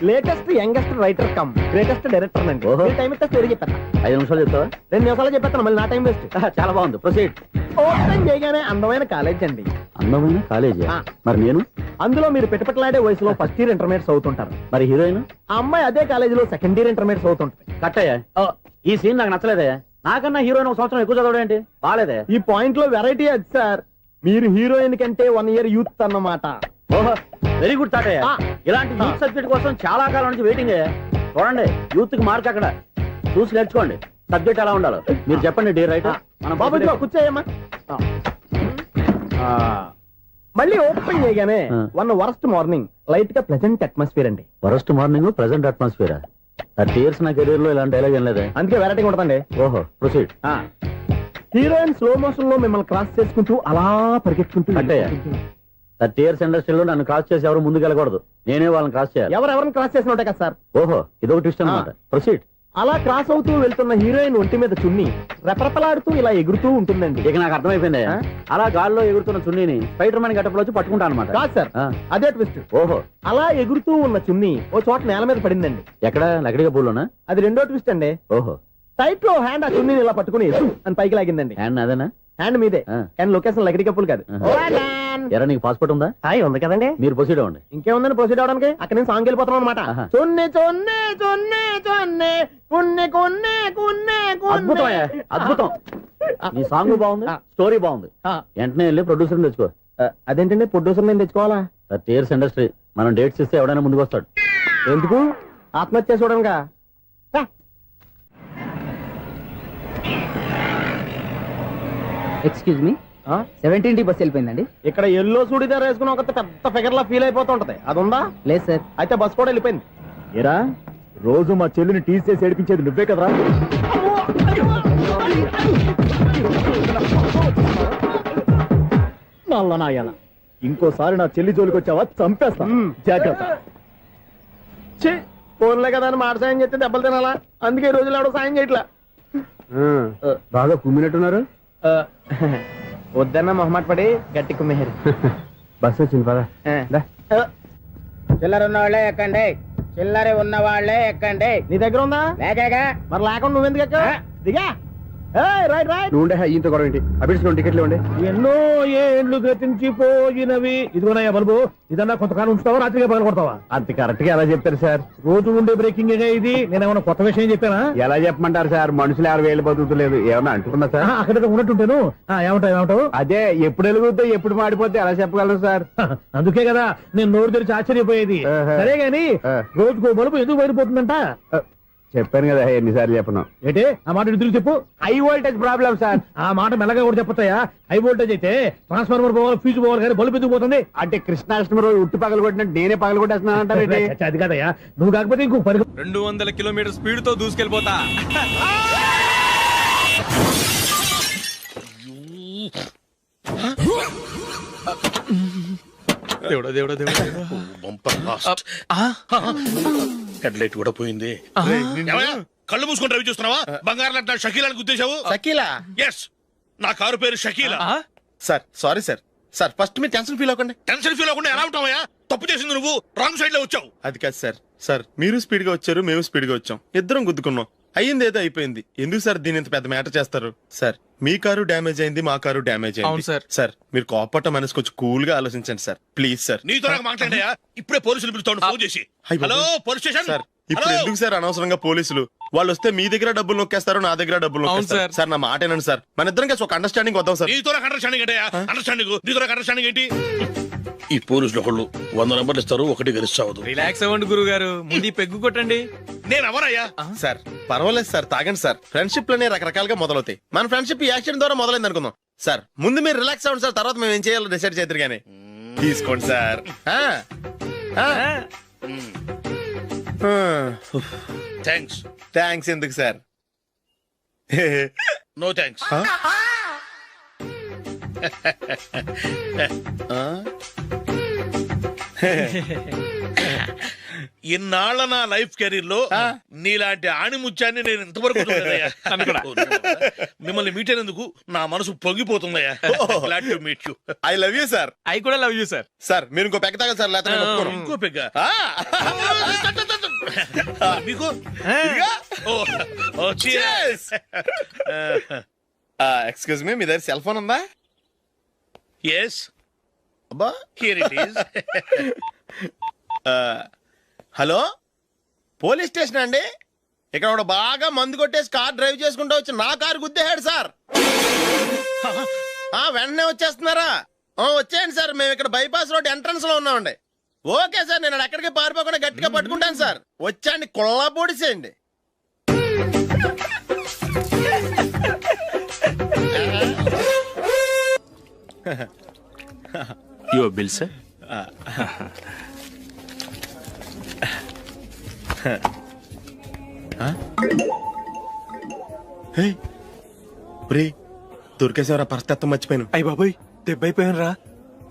Latest youngest writer cum greatest director అండి. టైం ఇస్తే స్టోరీ చెప్పేస్తా. 5 నిమిషాలు చెప్తావా? 2 నిమిషాలు చెప్పేస్తాను, మళ్ళీ నా టైం వేస్ట్. చాలా బాగుంది, ప్రొసీడ్. ఓపెన్ చేయగానే అందమైన కాలేజ్ అండి. అందమైన కాలేజీ? మరి నేను అందులో మీరు పెట్టుపట్లాడే వయసులో ఫస్ట్ ఇయర్ ఇంటర్మీడియట్స్ అవుతుంటారు. మరి హీరోయిన్ ఆ అమ్మాయి అదే కాలేజీలో సెకండ్ ఇయర్ ఇంటర్మీడియట్స్ అవుతుంటది. కట్టయ్యా, ఈ సీన్ నాకు నచ్చలేదే. నాకన్నా హీరోయిన్ ఒక సంవత్సరం ఎక్కువ చదవడం ఏంటి? బాలేదే. ఈ పాయింట్ లో వెరైటీ అది సార్, మీరు హీరోయిన్ కంటే 1 ఇయర్ యూత్ అన్నమాట. ఓహో, వెరీ గుడ్ తాటయ్య. ఇలాంటి యూత్ సబ్జెక్ట్ కోసం చాలా కాలం నుంచి వెయిటింగ్. చూడండి, యూత్ కి మార్క్ అక్కడ చూసి నేర్చుకోండి. సబ్జెక్ట్ ఎలా ఉండాలో మీరు చెప్పండి. డే రైటర్ మన బాబు కూర్చోయమ్మా. మళ్ళీ ఓపెన్ చేయగానే వరస్ట్ మార్నింగ్ లైట్ గా ప్లెజెంట్ అట్మాస్ఫియర్ అండి. Worst morning pleasant atmosphere 30 years నా కెరీర్ లో ఇలాంటి డైలాగ్ ఏం లేదే, అందుకే వెరైటీ ఉంటుందండి. ఓహో, ప్రొసీడ్. హీరోయిన్ స్లో మోషన్ లో మిమ్మల్ని క్రాస్ చేసుకుంటూ అలా పరిగెత్తుకుంటూ అంటే 30 years ఇండస్ట్రీలో నన్ను క్రాస్ చేసి ఎవరు ముందుకు వెళ్ళకూడదు, నేనే వాళ్ళని క్రాస్ చేయాలి. ఎవరెవరిని క్రాస్ చేసిన ఉంటాయి కదా సార్. ఓహో, ఇదొక ట్విస్ట్ అన్నమాట. ప్రొసీడ్. అలా క్రాస్ అవుతూ వెళ్తున్న హీరోయిన్ ఒంటి మీద చున్ని రెపరెపలాడుతూ ఇలా ఎగురుతూ ఉంటుందండి. ఇక నాకు అర్థమైపోయింది. అలా గాల్లో ఎగురుతున్న చున్నీని స్పైడర్ మ్యాన్ గట్టపులో వచ్చి పట్టుకుంటా అనమాట. కాదు సార్, అదే ట్విస్ట్. ఓహో, అలా ఎగురుతూ ఉన్న చున్ని ఓ చోట నేల మీద పడిందండి. ఎక్కడ? లకడిగా పూలోనా? అది రెండో ట్విస్ట్ అండి. ఓహో, టైట్ లో హ్యాండ్ ఆ చున్నీని ఇలా పట్టుకుని అని పైకి లాగిందండి. హ్యాండ్ అదేనా? హ్యాండ్ మీదే, కానీ లొకేషన్ లకడి కప్పులు కాదు. ఎరా, నీకు పాస్పోర్ట్ ఉందా? హాయ్, ఉంది కదండి. మీరు ప్రొసీడ్ అవ్వండి. ఇంకేముందని ప్రొసీడ్ అవడానికి? అక్కడ నేను సాంగ్ వెళ్ళిపోతాను అనమాట. చొన్నే చొన్నే చొన్నే చొన్నే కున్నే కున్నే కున్నే. అద్భుతం, అద్భుతం. నీ సాంగ్ బాగుంది, స్టోరీ బాగుంది. వెంటనే వెళ్ళి ప్రొడ్యూసర్ తెచ్చుకో. అదేంటండి ప్రొడ్యూసర్ నేను తెచ్చుకోవాలా? 30 years ఇండస్ట్రీ, మనం డేట్స్ ఇస్తే ఎవడైనా ముందుకు వస్తాడు. ఎందుకు? ఆత్మహత్య చూడనుగా. Excuse me, 17D bus వెళ్ళిపోయిందండి. ఇక్కడ ఎల్లో చూడిదార్ వేసుకుని ఒక పెద్ద ఫిగర్ లా ఫీల్ అయిపోతుంటది, అది ఉందా? లేదు సార్. అయితే బస్ కూడా వెళ్ళిపోయింది. ఏరా, రోజు మా చెల్లిని టీస్ చేసి ఏడిపించేది నువ్వే కదరా? నల్ల నాయాల, ఇంకోసారి నా చెల్లి జోలికి వచ్చావా చంపేస్తా, జాగ్రత్త. ఫోన్లే కదా అని మాట సాయం చేస్తే దెబ్బలు తినాలా, అందుకే ఈ రోజులు ఎవడో సాయం చేయట్లా. బాగా కుమ్మినట్టున్నారు. వద్దన్న మొహమాట పడి గట్టి కుమ్మేరు. బస్సు వచ్చింది పదా. చిల్లర ఉన్న వాళ్ళే ఎక్కండి, చిల్లర ఉన్న వాళ్ళే ఎక్కండి. నీ దగ్గర ఉందా? లేకగా. మరి లేకుండా నువ్వెందుకు ఎక్క? దిగా. Right right. నువ్వు ఈయంతో గొడవ ఏంటి? అభిడ్స్ టికెట్లు ఇవ్వండి. ఎన్నో ఏండ్లు గతించిపోయినవి. ఇదిగోనయ్యా బల్బు, ఇదన్నా కొంతకాలం ఉంచుతావా, రాత్రిగా పగల కొడతావా? అంత కరెక్ట్ గా ఎలా చెప్తారు సార్? రోజు ఉండే బ్రేకింగ్ ఇది. నేనేమన్నా కొత్త విషయం చెప్పానా? ఎలా చెప్పమంటారు సార్? మనుషులు 60,000 బతుకుతలేదు, ఏమన్నా అంటున్నా సార్? అక్కడ ఉన్నట్టుంటాను. ఏమంటావు? అదే ఎప్పుడు వెలుగుతో ఎప్పుడు మాడిపోతే ఎలా చెప్పగలరు సార్? అందుకే కదా నేను నోరు తెరిచి ఆశ్చర్యపోయేది. సరే గాని రోజుకో బలుపు ఎందుకు బయటపోతుందంట? చెప్పాను కదా ఎన్నిసార్లు చెప్పను. ఏంటి ఆ మాట ఎదురు చెప్పు. High voltage problem sir. ఆ మాట మెల్లగా కూడా చెప్పొచ్చాయా? హై వోల్టేజ్ అయితే ట్రాన్స్ఫార్మర్ పోవాలి, ఫ్యూజ్ పోవాలి, కానీ బల్బు ఎందుకు పోతుంది? అంటే కృష్ణాష్టమి రోజు ఉట్టి పగలు కొట్టినట్టు నేనే పగలు కొట్టేస్తున్నానంటారు. అది కాదయ్యా, నువ్వు కాకపోతే ఇంకో 200 కిలోమీటర్ స్పీడ్ తో దూసుకెళ్ళిపోతా. దేవుడా దేవుడా దేవుడా, హెడ్ లైట్ కూడా పోయింది. కళ్ళు మూసుకొని రవి చూస్తున్నావా? బంగారం లాంటి షకీలాని గుద్దేశావు. షకీలా? ఎస్, నా కారు పేరు Shakeela. Sir sorry sir. Sir first మీరు టెన్షన్ ఫీల్ అవ్వకండి. టెన్షన్ ఫీల్ అవ్వకుండా ఎలా ఉంటావయ్యా? తప్పు చేసింది నువ్వు, రాంగ్ సైడ్ లో వచ్చావు. అది కాదు సార్. సార్ మీరు స్పీడ్ గా వచ్చారు, మేము స్పీడ్ గా వచ్చాం, ఇద్దరం గుద్దుకున్నాం. అయ్యింది ఏదో అయిపోయింది. ఎందుకు సార్ దీని ఇంత పెద్ద మ్యాటర్ చేస్తారు? సార్ మీ కారు డ్యామేజ్ అయింది, మా కారు డ్యామేజ్ అయింది. సార్ మీరు కోపట్ట మనసు కొంచెం కూల్ గా ఆలోచించండి సార్, ప్లీజ్ సార్. నీతో నాకు మాట్లాడయా? ఇప్పుడే పోలీసులు పిలుస్తాను, ఫోన్ చేసి. Hello police station. సార్ ఇప్పుడు ఎందుకు సార్ అనవసరంగా పోలీసులు? వాళ్ళు వస్తే మీ దగ్గర డబ్బులు నొక్కేస్తారు, నా దగ్గర డబ్బులు నొక్కేస్తారు. సార్ నా మాట ఏనండి సార్, మన ఇద్దరం కలిసి ఒక అండర్స్టాండింగ్ వద్దాం సార్. నీతో నాకు అండర్స్టాండింగ్ ఏంటయ్యా? అండర్స్టాండింగ్ ఏంటి? ఈ పోలీసులు ఒకళ్ళు 100 నెంబర్లు ఇస్తారు, ఒకటి గెలుస్తావదు. రిలాక్స్ అవ్వండి గురువు గారు, ముందు పెగ్గు కొట్టండి. నేను ఎవరయ్యా? సార్ పర్వాలేదు సార్, తాగండి సార్. ఫ్రెండ్షిప్ లోనే రకరకాలుగా మొదలవుతాయి. మన ఫ్రెండ్షిప్ ఈ యాక్సిడెంట్ ద్వారా మొదలైంది అనుకుందాం. సార్ ముందు మీరు రిలాక్స్ అవ్వండి సార్, తర్వాత మేము ఏం చేయాలో డిసైడ్ చేద్దరు గానీ. తీసుకోండి సార్. థ్యాంక్స్. థ్యాంక్స్ ఎందుకు సార్? No thanks. ఇన్నాళ్ళ నా లైఫ్ కెరీర్ లో నీలాంటి ఆణిముత్యాన్ని నేను ఇంతవరకు చూడలేదయ్యా. మిమ్మల్ని మీట్ అయినందుకు నా మనసు పొంగిపోతుందయ్యా. Glad to meet you. I love you sir. I కూడా లవ్ యూ సార్. సార్ మీరు ఇంకో పెక్క తాగండి సార్, లేకపోతే నేను ఒప్పుకోను. ఇంకో పెగ్గ మీకు ఎక్స్క్యూజ్ మీ, మీ దగ్గర సెల్ ఫోన్ ఉందా? ఎస్, అబ్బా, here it is. Hello, police station అండి. ఇక్కడ ఒకడు బాగా మందు కొట్టేసి కార్ డ్రైవ్ చేసుకుంటూ వచ్చి నా కారు గుద్దేశాడు సార్. వెంటనే వచ్చేస్తున్నారా? వచ్చేయండి సార్, మేము ఇక్కడ బైపాస్ రోడ్ ఎంట్రన్స్ లో ఉన్నామండి. ఓకే సార్, నేను ఎక్కడికి పారిపోకుండా గట్టిగా పట్టుకుంటాను సార్. వచ్చాండి, కుళ్ళ పొడిసేయండి. Your bill sir. దొరికేసేవరా, పరిస్థితి మర్చిపోయాను. అయ్య బాబాయ్, దెబ్బైపోయాను రా.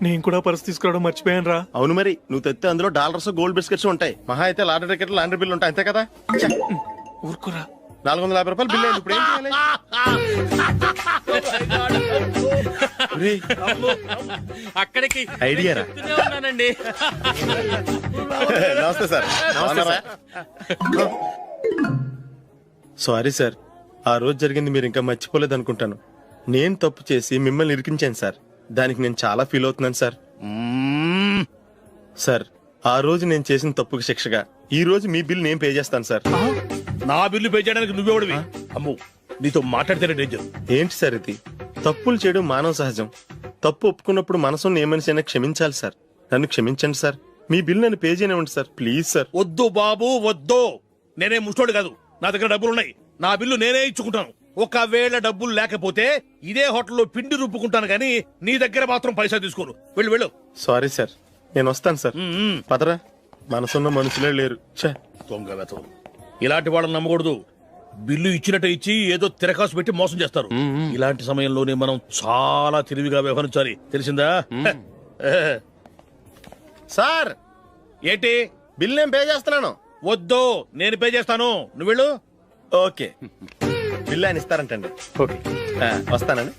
నేను కూడా పర్స్ తీసుకురావడం మర్చిపోయాను రా. అవును మరి, నువ్వు తెస్తే అందులో డాలర్స్, గోల్డ్ బిస్కెట్స్ ఉంటాయి. మహా అయితే లాటరీ టికెట్, లాండ్రీ బిల్లు ఉంటాయి, అంతే కదా. ఊరుకురా. 450 రూపాయలు బిల్లు అయింది. ఇప్పుడు ఏం చేయాలి? అక్కడికి ఐడియా రా. చెప్తూనే ఉన్నానండి. నమస్తే సార్. సారీ సార్, ఆ రోజు జరిగింది మీరు ఇంకా మర్చిపోలేదు అనుకుంటాను. నేను తప్పు చేసి మిమ్మల్ని ఇరికించాను సార్. దానికి నేను చాలా ఫీల్ అవుతున్నాను సార్. సార్, ఆ రోజు నేను చేసిన తప్పుకి శిక్షగా ఈ రోజు మీ బిల్ నేను పే చేస్తాను సార్. నా బిల్లు పే చేయడానికి నువ్వెవడివి? అమ్మో, నీతో మాట్లాడితేనే డేంజర్. ఏంటి సార్ ఇది? తప్పులు చేయడం మానవ సహజం. తప్పు ఒప్పుకున్నప్పుడు మనసుని ఏ మనిషి అయినా క్షమించాలి సార్. నన్ను క్షమించండి సార్. మీ బిల్ నన్ను పే చేయనివ్వండి సార్, ప్లీజ్ సార్. వద్దు బాబు, వద్దు. నేనే ముష్టోడు కాదు, నా దగ్గర డబ్బులున్నాయి. నా బిల్లు నేనే ఇచ్చుకుంటాను. ఒకవేళ డబ్బులు లేకపోతే ఇదే హోటల్లో పిండి రుబ్బుకుంటాను, కానీ నీ దగ్గర మాత్రం పైసా తీసుకోను. వెళ్ళు వెళ్ళు. సారీ సార్, నేను వస్తాను సార్. పదరా, మనసున్న మనుషులే లేరు. దొంగ వెతవు. ఇలాంటి వాళ్ళని నమ్మకూడదు. బిల్లు ఇచ్చినట్టు ఇచ్చి ఏదో తిరకాసు పెట్టి మోసం చేస్తారు. ఇలాంటి సమయంలోనే మనం చాలా తెలివిగా వ్యవహరించాలి, తెలిసిందా? సార్, ఏంటి? బిల్ నేను పే చేస్తున్నాను. వద్దు, నేను పే చేస్తాను, నువ్వు వెళ్ళు. ఓకే, బిల్ ఆయన ఇస్తారంటండి. ఓకే, వస్తానండి.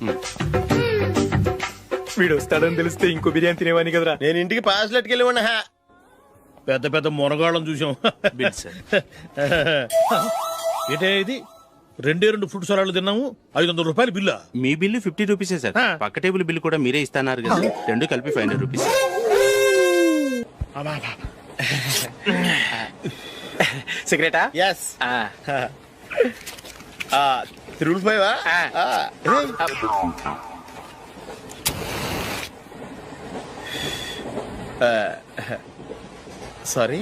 వీడు వస్తాడని తెలిస్తే ఇంకో బిర్యానీ తినేవాని కదరా. నేను ఇంటికి పాస్లెట్కి వెళ్ళి ఉన్నా. పెద్ద పెద్ద మునగాళ్ళం చూసాం. ఏంటే ఇది? 2 ఫుడ్ సలాడ్లు తిన్నాము, 500 రూపాయలు బిల్లా? మీ బిల్లు 50 రూపీసే సార్. పక్క టేబుల్ బిల్లు కూడా మీరే ఇస్తాన్నారు కదా, రెండు కలిపి 500 రూపీస్. సిగరెటా? ఎస్. 3 సారీ.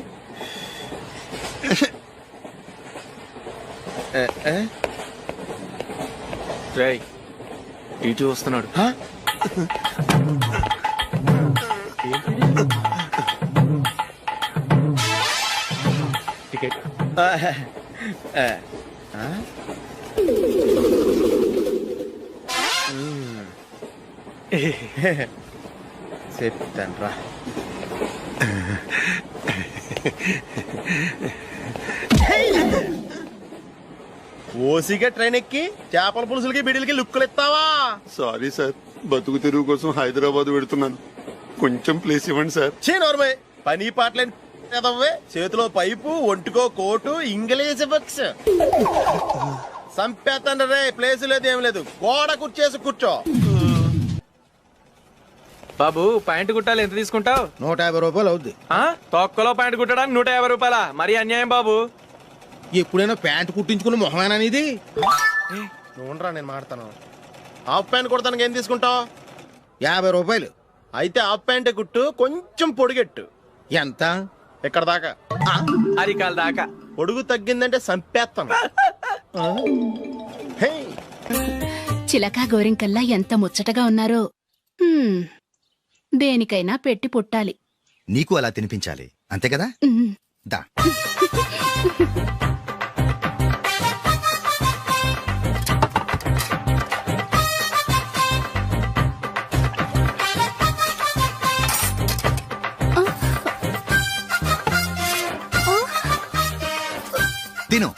రేయ్, ఇటు వస్తున్నాడు. టికెట్. చెప్తాను రా. ఓసిగా ట్రైన్ ఎక్కి చేపల పులుసులకి బిడిలకి లుక్కులు ఇస్తావా? సారీ సార్, బతుకు తెరువు కోసం హైదరాబాద్ పెడుతున్నాను. కొంచెం ప్లేస్ ఇవ్వండి సార్. నోర్మే, పని పాటలేని చేతిలో పైపు, ఒంటికో కోటు, ఇంగ్లీష్ బుక్స్. సంపేతండ్రి రే, ప్లేస్ లేదు ఏం లేదు, గోడ కుర్చేసి కూర్చో. బాబు, ప్యాంట్ కుట్టాలి, ఎంత తీసుకుంటావు? 150 రూపాయలు అవుద్ది. తొక్కలో ప్యాంట్ కుట్టడానికి 150 రూపాయల? మరి అన్యాయం బాబు. ఎప్పుడైనా ప్యాంట్ కుట్టించుకున్న మొహమేనా ఇది? నువ్వురా, నేను మాడతాను. హాఫ్ ప్యాంట్ కుడతానికి ఏం తీసుకుంటావు? 50 రూపాయలు. అయితే హాఫ్ ప్యాంటే కుట్టు, కొంచెం పొడిగెట్టు. ఎంత? ఎక్కడ దాకా? అరికాల దాకా. పొడుగు తగ్గిందంటే సంపేస్తాను. చిలకా గోరింకల్లా ఎంత ముచ్చటగా ఉన్నారో. దేనికైనా పెట్టి పుట్టాలి. నీకు అలా తినిపించాలి, అంతే కదా? దా. తిను.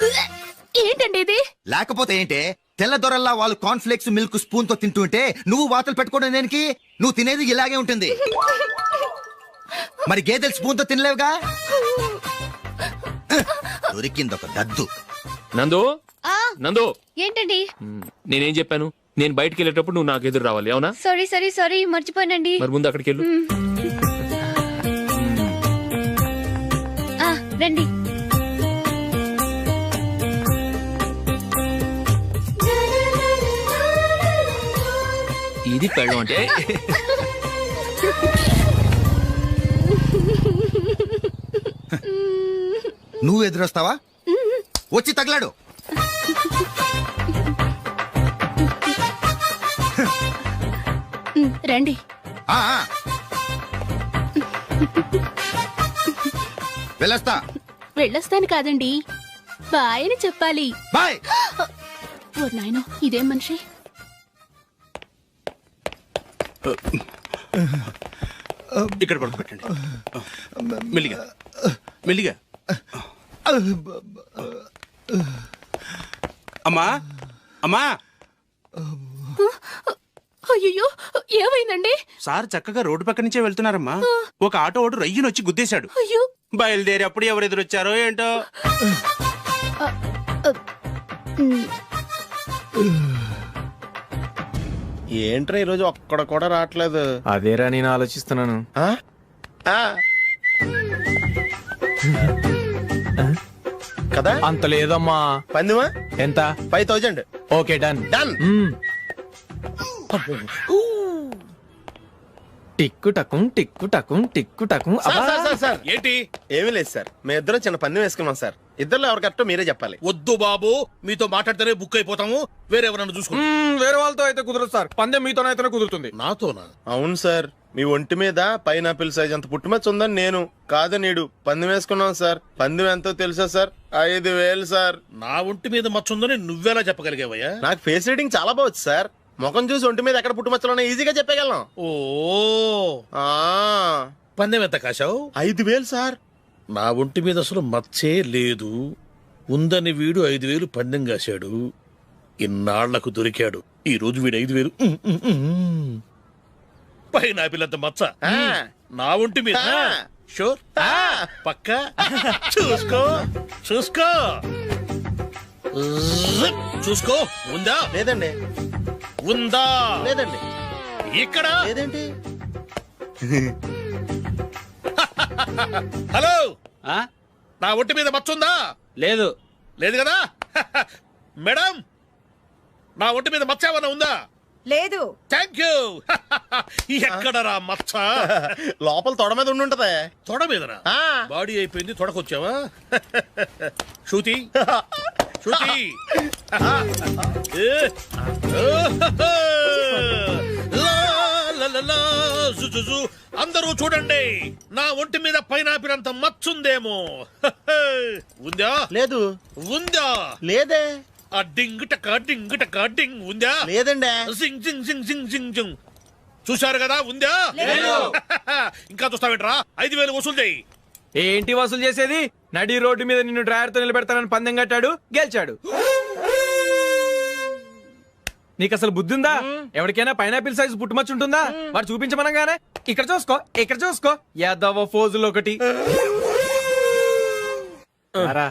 ఏంటండి ఇది? లేకపోతే ఏంటే, తెల్ల దొరల్లా వాళ్ళు కార్న్ఫ్లేక్స్ మిల్క్ స్పూన్ తో తింటుంటే నువ్వు వాతలు పెట్టుకోవడం దేనికి? నువ్వు తినేది ఇలాగే ఉంటుంది. మరి గేదెలు స్పూన్ తో తినలేవుగా. దొరికింది ఒక దద్దు. నందు నందు, ఏంటండి? నేనేం చెప్పాను? నేను బయటికి వెళ్ళేటప్పుడు నువ్వు నాకు ఎదురు రావాలి, అవునా? సారీ మర్చిపోయానండి. మరి ముందు అక్కడికి వెళ్ళు. రండి. ఇది పెళ్ళం అంటే. నువ్వు ఎదురొస్తావా? వచ్చి తగలాడు. రండి. ఆ, ఆ. వెళ్ళొస్తా. వెళ్ళొస్తాను కాదండి, బాయ్ అని చెప్పాలి. బాయ్. ఓ నాయనో, ఇదేం మనిషి? ఇక్కడ పడుకోబెట్టండి. మెల్లిగా మెల్లిగా. అమ్మా అమ్మా. అయ్యో, ఏమైందండి? సార్ చక్కగా రోడ్డు పక్క నుంచే వెళ్తున్నారమ్మా. ఒక ఆటో ఓడు రయ్యను వచ్చి గుద్దేశాడు. అయ్యో. బయలుదేరి అప్పుడు ఎవరు ఎదురొచ్చారో ఏంటో. ఏంట్రా ఈరోజు ఒక్కడ కూడా రావట్లేదు? అదేరా నేను ఆలోచిస్తున్నాను. ఆ? ఆ. కదా అంత లేదమ్మా. పందిమా ఎంత? 5000. Okay, done. డన్. టిక్కు టకుం టిక్కు టకుం టిక్కు టకుం. సార్ ఏంటి? ఏమీ లేదు సార్, మేము ఇద్దరం చిన్న పందెం వేసుకున్నాం సార్. ఇద్దరు ఎవరు కరెక్టో మీరే చెప్పాలి. వద్దు బాబు, మీతో మాట్లాడితేనే బుక్ అయిపోతాము. వేరే ఎవరన్నా చూసుకుంటాం. వేరే వాళ్ళతో అయితే కుదరదు సార్, పందెం మీతోనైతేనే కుదురుతుంది. నాతోనా? అవును సార్, మీ ఒంటి మీద పైనాపిల్ సైజ్ అంత పుట్టుమచ్చ ఉందని నేను కాదు నీడు పందెం వేసుకున్నాం సార్. పందెం ఎంతో తెలుసా సార్? 5000 సార్. నా ఒంటి మీద మచ్చ ఉందని నువ్వెలా చెప్పగలిగావయ్యా? నాకు ఫేస్ రీడింగ్ చాలా బాగుంది సార్. ముఖం చూసి ఒంటి మీద ఎక్కడ పుట్టుమచ్చలో ఈజీగా చెప్పగలం. ఓ, ఆ, పందెం ఎంత కాశావు? 5000 సార్. నా ఒంటి మీద అసలు మచ్చే లేదు. ఉందని వీడు 5000 పందెం కాశాడు. ఇన్నాళ్లకు దొరికాడు. ఈ రోజు వీడు 5000. పైన పిల్లంత మచ్చ నా ఒంటి మీద. షూర్? పక్క చూసుకో చూసుకో చూసుకో. ఉందా? లేదండి. ఉందా? లేదండి. ఇక్కడ లేదేంటి? హలో, నా ఒంటి మీద మచ్చ ఉందా? లేదు. లేదు కదా? మేడం, నా ఒంటి మీద మచ్చ ఏమన్నా ఉందా? లేదు. Thank you. ఎక్కడరా మచ్చ? లోపల తొడ మీద ఉండుంటదే. తొడ మీదనా? ఆ. బాడీ అయిపోయింది, తొడకొచ్చావా? శృతి శృతి. ఏ. లా, లా, లా, లా, జు, జు, జు. అందరూ చూడండి, నా ఒంటి మీద పైనాపిల్ అంత మచ్చుందేమో. ఉందా? లేదు. ఉందా? లేదే. ఆ డింగ్ టక డింగ్ టక డింగ్ ఉందా? లేదండి. జింగ్ జింగ్ జింగ్ జింగ్ జింగ్ జింగ్. చూశారు కదా? ఉందా? ఇంకా చూస్తావేంట్రా? 5000 వసూలు చేయి. ఏంటి వసూలు చేసేది? నడి రోడ్డు మీద నిన్ను డ్రైవర్తో నిలబెడతానని పందెం కట్టాడు, గెలిచాడు. నీకు అసలు బుద్ధి ఉందా? ఎవరికైనా పైనాపిల్ సైజ్ పుట్టుమచ్చు ఉంటుందా? వాడు చూపించమనగానే ఇక్కడ చూసుకో, ఇక్కడ చూసుకో, యాదవ ఫోజులు ఒకటి. రా.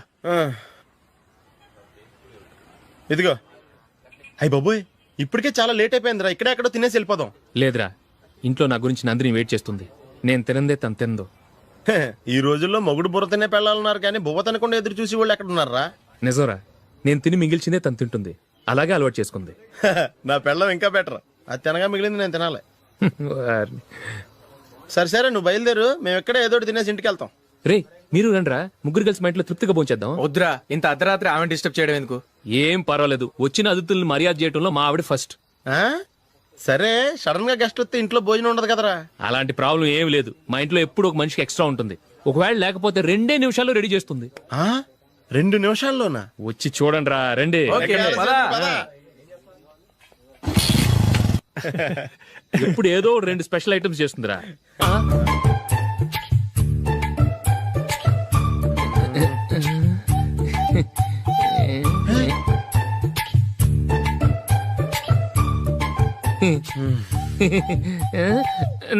ఇదిగో. అయ్య బాబోయ్, ఇప్పటికే చాలా లేట్ అయిపోయిందిరా. ఇక్కడే ఎక్కడో తినేసి వెళ్ళిపోదాం. లేదురా, ఇంట్లో నా గురించి నందిని వెయిట్ చేస్తుంది. నేను తినందే తను తిందో. హే, ఈ రోజుల్లో మొగుడు బుర్ర తినే పెళ్ళాలన్నారు కానీ బువ్వ తినకుండా ఎదురు చూసి వాళ్ళు ఎక్కడ ఉన్నారా? నిజంరా, నేను తిని మిగిల్చిందే తను తింటుంది. అలాగే అలవాటు చేసుకుంది. నా పెళ్ళం ఇంకా బెటర్. అది తినగా మిగిలింది నేను తినాలి. సరే సరే, నువ్వు బయలుదేరు. మేము ఎక్కడ ఏదో ఒకటి తినేసి ఇంటికి వెళ్తాం. రే, మీరు రండ్రా, ముగ్గురు కలిసి మా ఇంట్లో తృప్తిగా పోంచేద్దాం. వద్దురా, ఇంత అర్ధరాత్రి ఆమె డిస్టర్బ్ చేయడం ఎందుకు? ఏం పర్వాలేదు, వచ్చిన అతిథులను మర్యాద చేయడంలో మా ఆవిడ ఫస్ట్. ఆ? సరే, సడన్ గా గెస్ట్ వస్తే ఇంట్లో భోజనం ఉండదు కదరా. అలాంటి ప్రాబ్లం ఏం లేదు. మా ఇంట్లో ఎప్పుడు ఒక మనిషికి ఎక్స్ట్రా ఉంటుంది. ఒకవేళ లేకపోతే 2 నిమిషాల్లో రెడీ చేస్తుంది. 2 నిమిషాల్లోనా? వచ్చి చూడండి రా, రండి. ఎప్పుడు ఏదో 2 స్పెషల్ ఐటమ్స్ చేస్తుందిరా.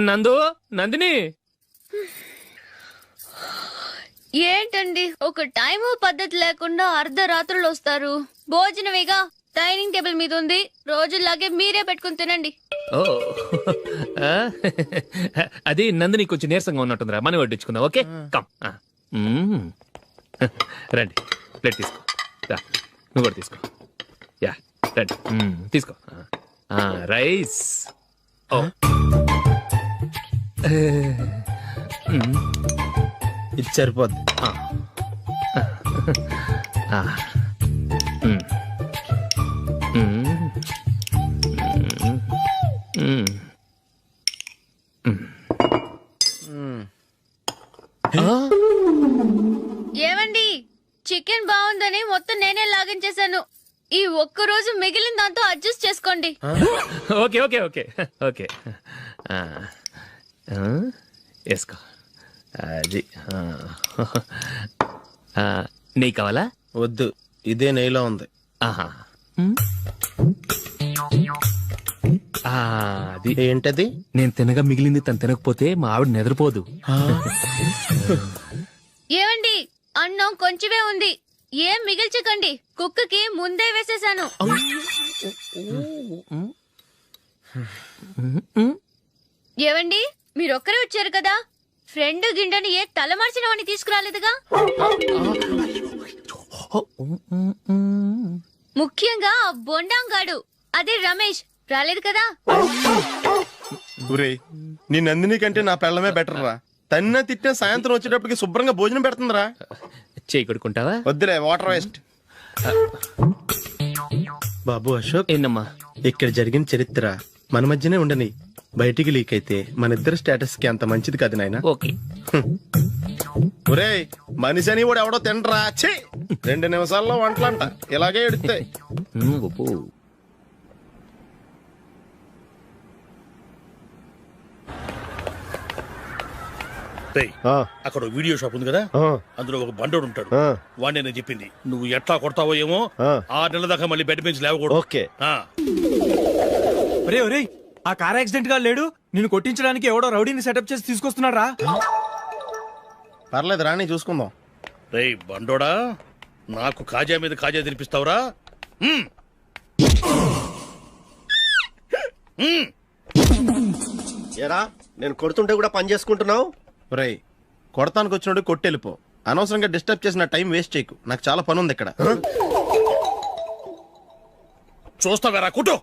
నందు, నందిని, ఏంటండి ఒక టైము పద్ధతి లేకుండా అర్ధరాత్రులు వస్తారు? భోజనమేగా డైనింగ్ టేబుల్ మీద ఉంది, రోజుల్లాగే మీరే పెట్టుకుని తినండి. ఓ ఆ, అది నందిని కొంచెం నీరసంగా ఉన్నట్టుందిరా, మనం వడ్డించుకుందాం. Okay, come. రండి, ప్లేట్ తీసుకో. రా, నువ్వు కూడా తీసుకో. యా, రండి, తీసుకో. రైస్. ఓ ఇది సరిపోద్ది. ఏమండి, చికెన్ బాగుందని మొత్తం నేనే లాగించేశాను. ఈ ఒక్క రోజు మిగిలిన దాంతో అడ్జస్ట్ చేసుకోండి. ఓకే ఓకే ఓకే ఓకే, వేసుకో. అది నెయ్యి కావాలా? వద్దు, ఇదే నెయ్యిలో ఉంది. ఆహా. అది ఏంటది? నేను తినగా మిగిలింది తను తినకపోతే మా ఆవిడ నిద్రపోదు. ఏమండి, అన్నం కొంచెమే ఉంది, ఏం మిగిల్చకండి. కుక్కకి ముందే వేసేసాను. ఏవండి, మీరొక్కరే వచ్చారు కదా, ఫ్రెండ్ గిండెని ఏ తలమార్చిన వాడిని తీసుకురాలేదుగా? ముఖ్యంగా ఆ బొండాంగాడు, అదే రమేష్, రాలేదు కదా? ఒరేయ్, నీ నందిని కంటే నా పెళ్ళమే బెటర్ రా. తన్న తిట్టిన సాయంత్రం వచ్చేటప్పటికి శుభ్రంగా భోజనం పెడుతుందిరా. చేయి కొడుకుంటావా? వద్దులే, వాటర్ వేస్ట్. బాబు అశోక్, ఏంటమ్మా? ఇక్కడ జరిగిన చరిత్ర మన మధ్యనే ఉండని, బయటికి లీక్ అయితే మన ఇద్దరు స్టేటస్ కి అంత మంచిది కాదు నాయన. ఓకే. ఒరేయ్, మనిషి అని కూడా ఎవడో తినరా. ఛీ, 2 నిమిషాల్లో వంటలంట ఇలాగే ఎడుతాయి. అక్కడ ఒక వీడియో షాప్ ఉంది కదా, అందులో ఒక బండోడు ఉంటాడు. వాడిని నేను చెప్పింది, నువ్వు ఎట్లా కొడతావో ఏమో, 6 నెలల దాకా మళ్ళీ బెడ్ బెంచ్ లేవకూడదు. ఓకే. ఒరే ఒరే, ఆ కార్ యాక్సిడెంట్ గా లేడు, నిన్ను కొట్టించడానికి ఎవడో రౌడీని సెటప్ చేసి తీసుకొస్తున్నారా? పర్లేదు రాని, చూసుకుందాం. రేయ్ బండోడా, నాకు కాజా మీద కాజా తినిపిస్తావురా? ఏరా, నేను కొడుతుంటే కూడా పని చేసుకుంటున్నావు? ఒరేయ్, కొడతానికి వచ్చినట్టు కొట్టెళ్ళిపో. అనవసరంగా డిస్టర్బ్ చేసిన టైం వేస్ట్ చేయకు, నాకు చాలా పని ఉంది ఇక్కడ. చూస్తావేరా కుట్టు.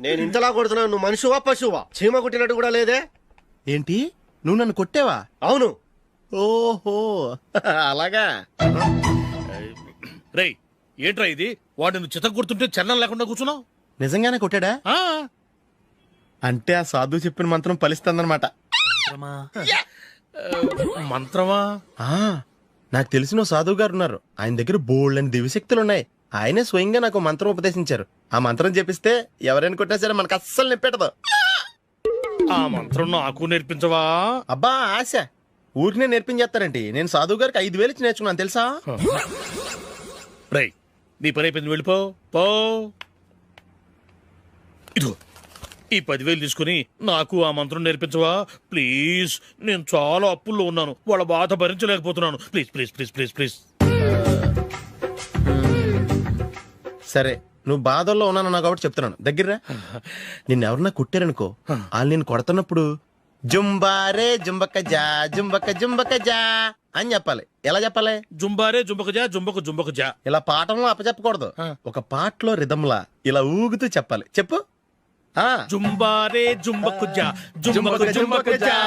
నేను ఇంతలా కొడుతున్నావు, నువ్వు మనిషివా పశువా? చీమ కుట్టినట్టు కూడా లేదే. ఏంటి, నువ్వు నన్ను కొట్టేవా? అవును. ఓహో, అలాగా. రేయ్ ఏంట్రా ఇది, వాడు నువ్వు చిత్త గుర్తుంటే చలనం లేకుండా కూర్చున్నావు. నిజంగానే కొట్టాడా? అంటే ఆ సాధువు చెప్పిన మంత్రం ఫలిస్తుందన్నమాట. మంత్రమా? నాకు తెలిసిన సాధువు గారు ఉన్నారు, ఆయన దగ్గర బోల్డ్ అని దివ్యశక్తులు ఉన్నాయి. ఆయనే స్వయంగా నాకు మంత్రం ఉపదేశించారు. ఆ మంత్రం చెప్పిస్తే ఎవరైనా కొట్టినా సరే మనకు అస్సలు నిప్పెట్టదు. ఆ మంత్రం నాకు నేర్పించవా? అబ్బా ఆశ, ఊరినే నేర్పించేస్తారండి. నేను సాధువు గారికి 5,000 ఇచ్చి నేర్చుకున్నాను తెలుసా? రేయ్, నీ పని అయిపోయింది, వెళ్ళిపో పో. ఇదిగో ఈ 10,000 తీసుకుని నాకు ఆ మంత్రం నేర్పించవా ప్లీజ్? నేను చాలా అప్పుల్లో ఉన్నాను, వాళ్ళ బాధ భరించలేకపోతున్నాను. Please please please please please. సరే, నువ్వు బాధల్లో ఉన్నాను నాకు కాబట్టి చెప్తున్నాను, దగ్గర నిన్నెవరన్నా కుట్టారనుకో, వాళ్ళు నేను కొడుతున్నప్పుడు జుంబారే జుంబక జా జుంబక జుంబక జా అని చెప్పాలి. ఎలా చెప్పాలి? జుంబారే జుంబక జా జుంబక జుంబక జా. ఇలా పాఠంలో అప్పచెప్పకూడదు, ఒక పాటలో రిధంలా ఇలా ఊగుతూ చెప్పాలి. చెప్పు. జుంబారే జుంబకు జా జుంబకు జుంబకు జా.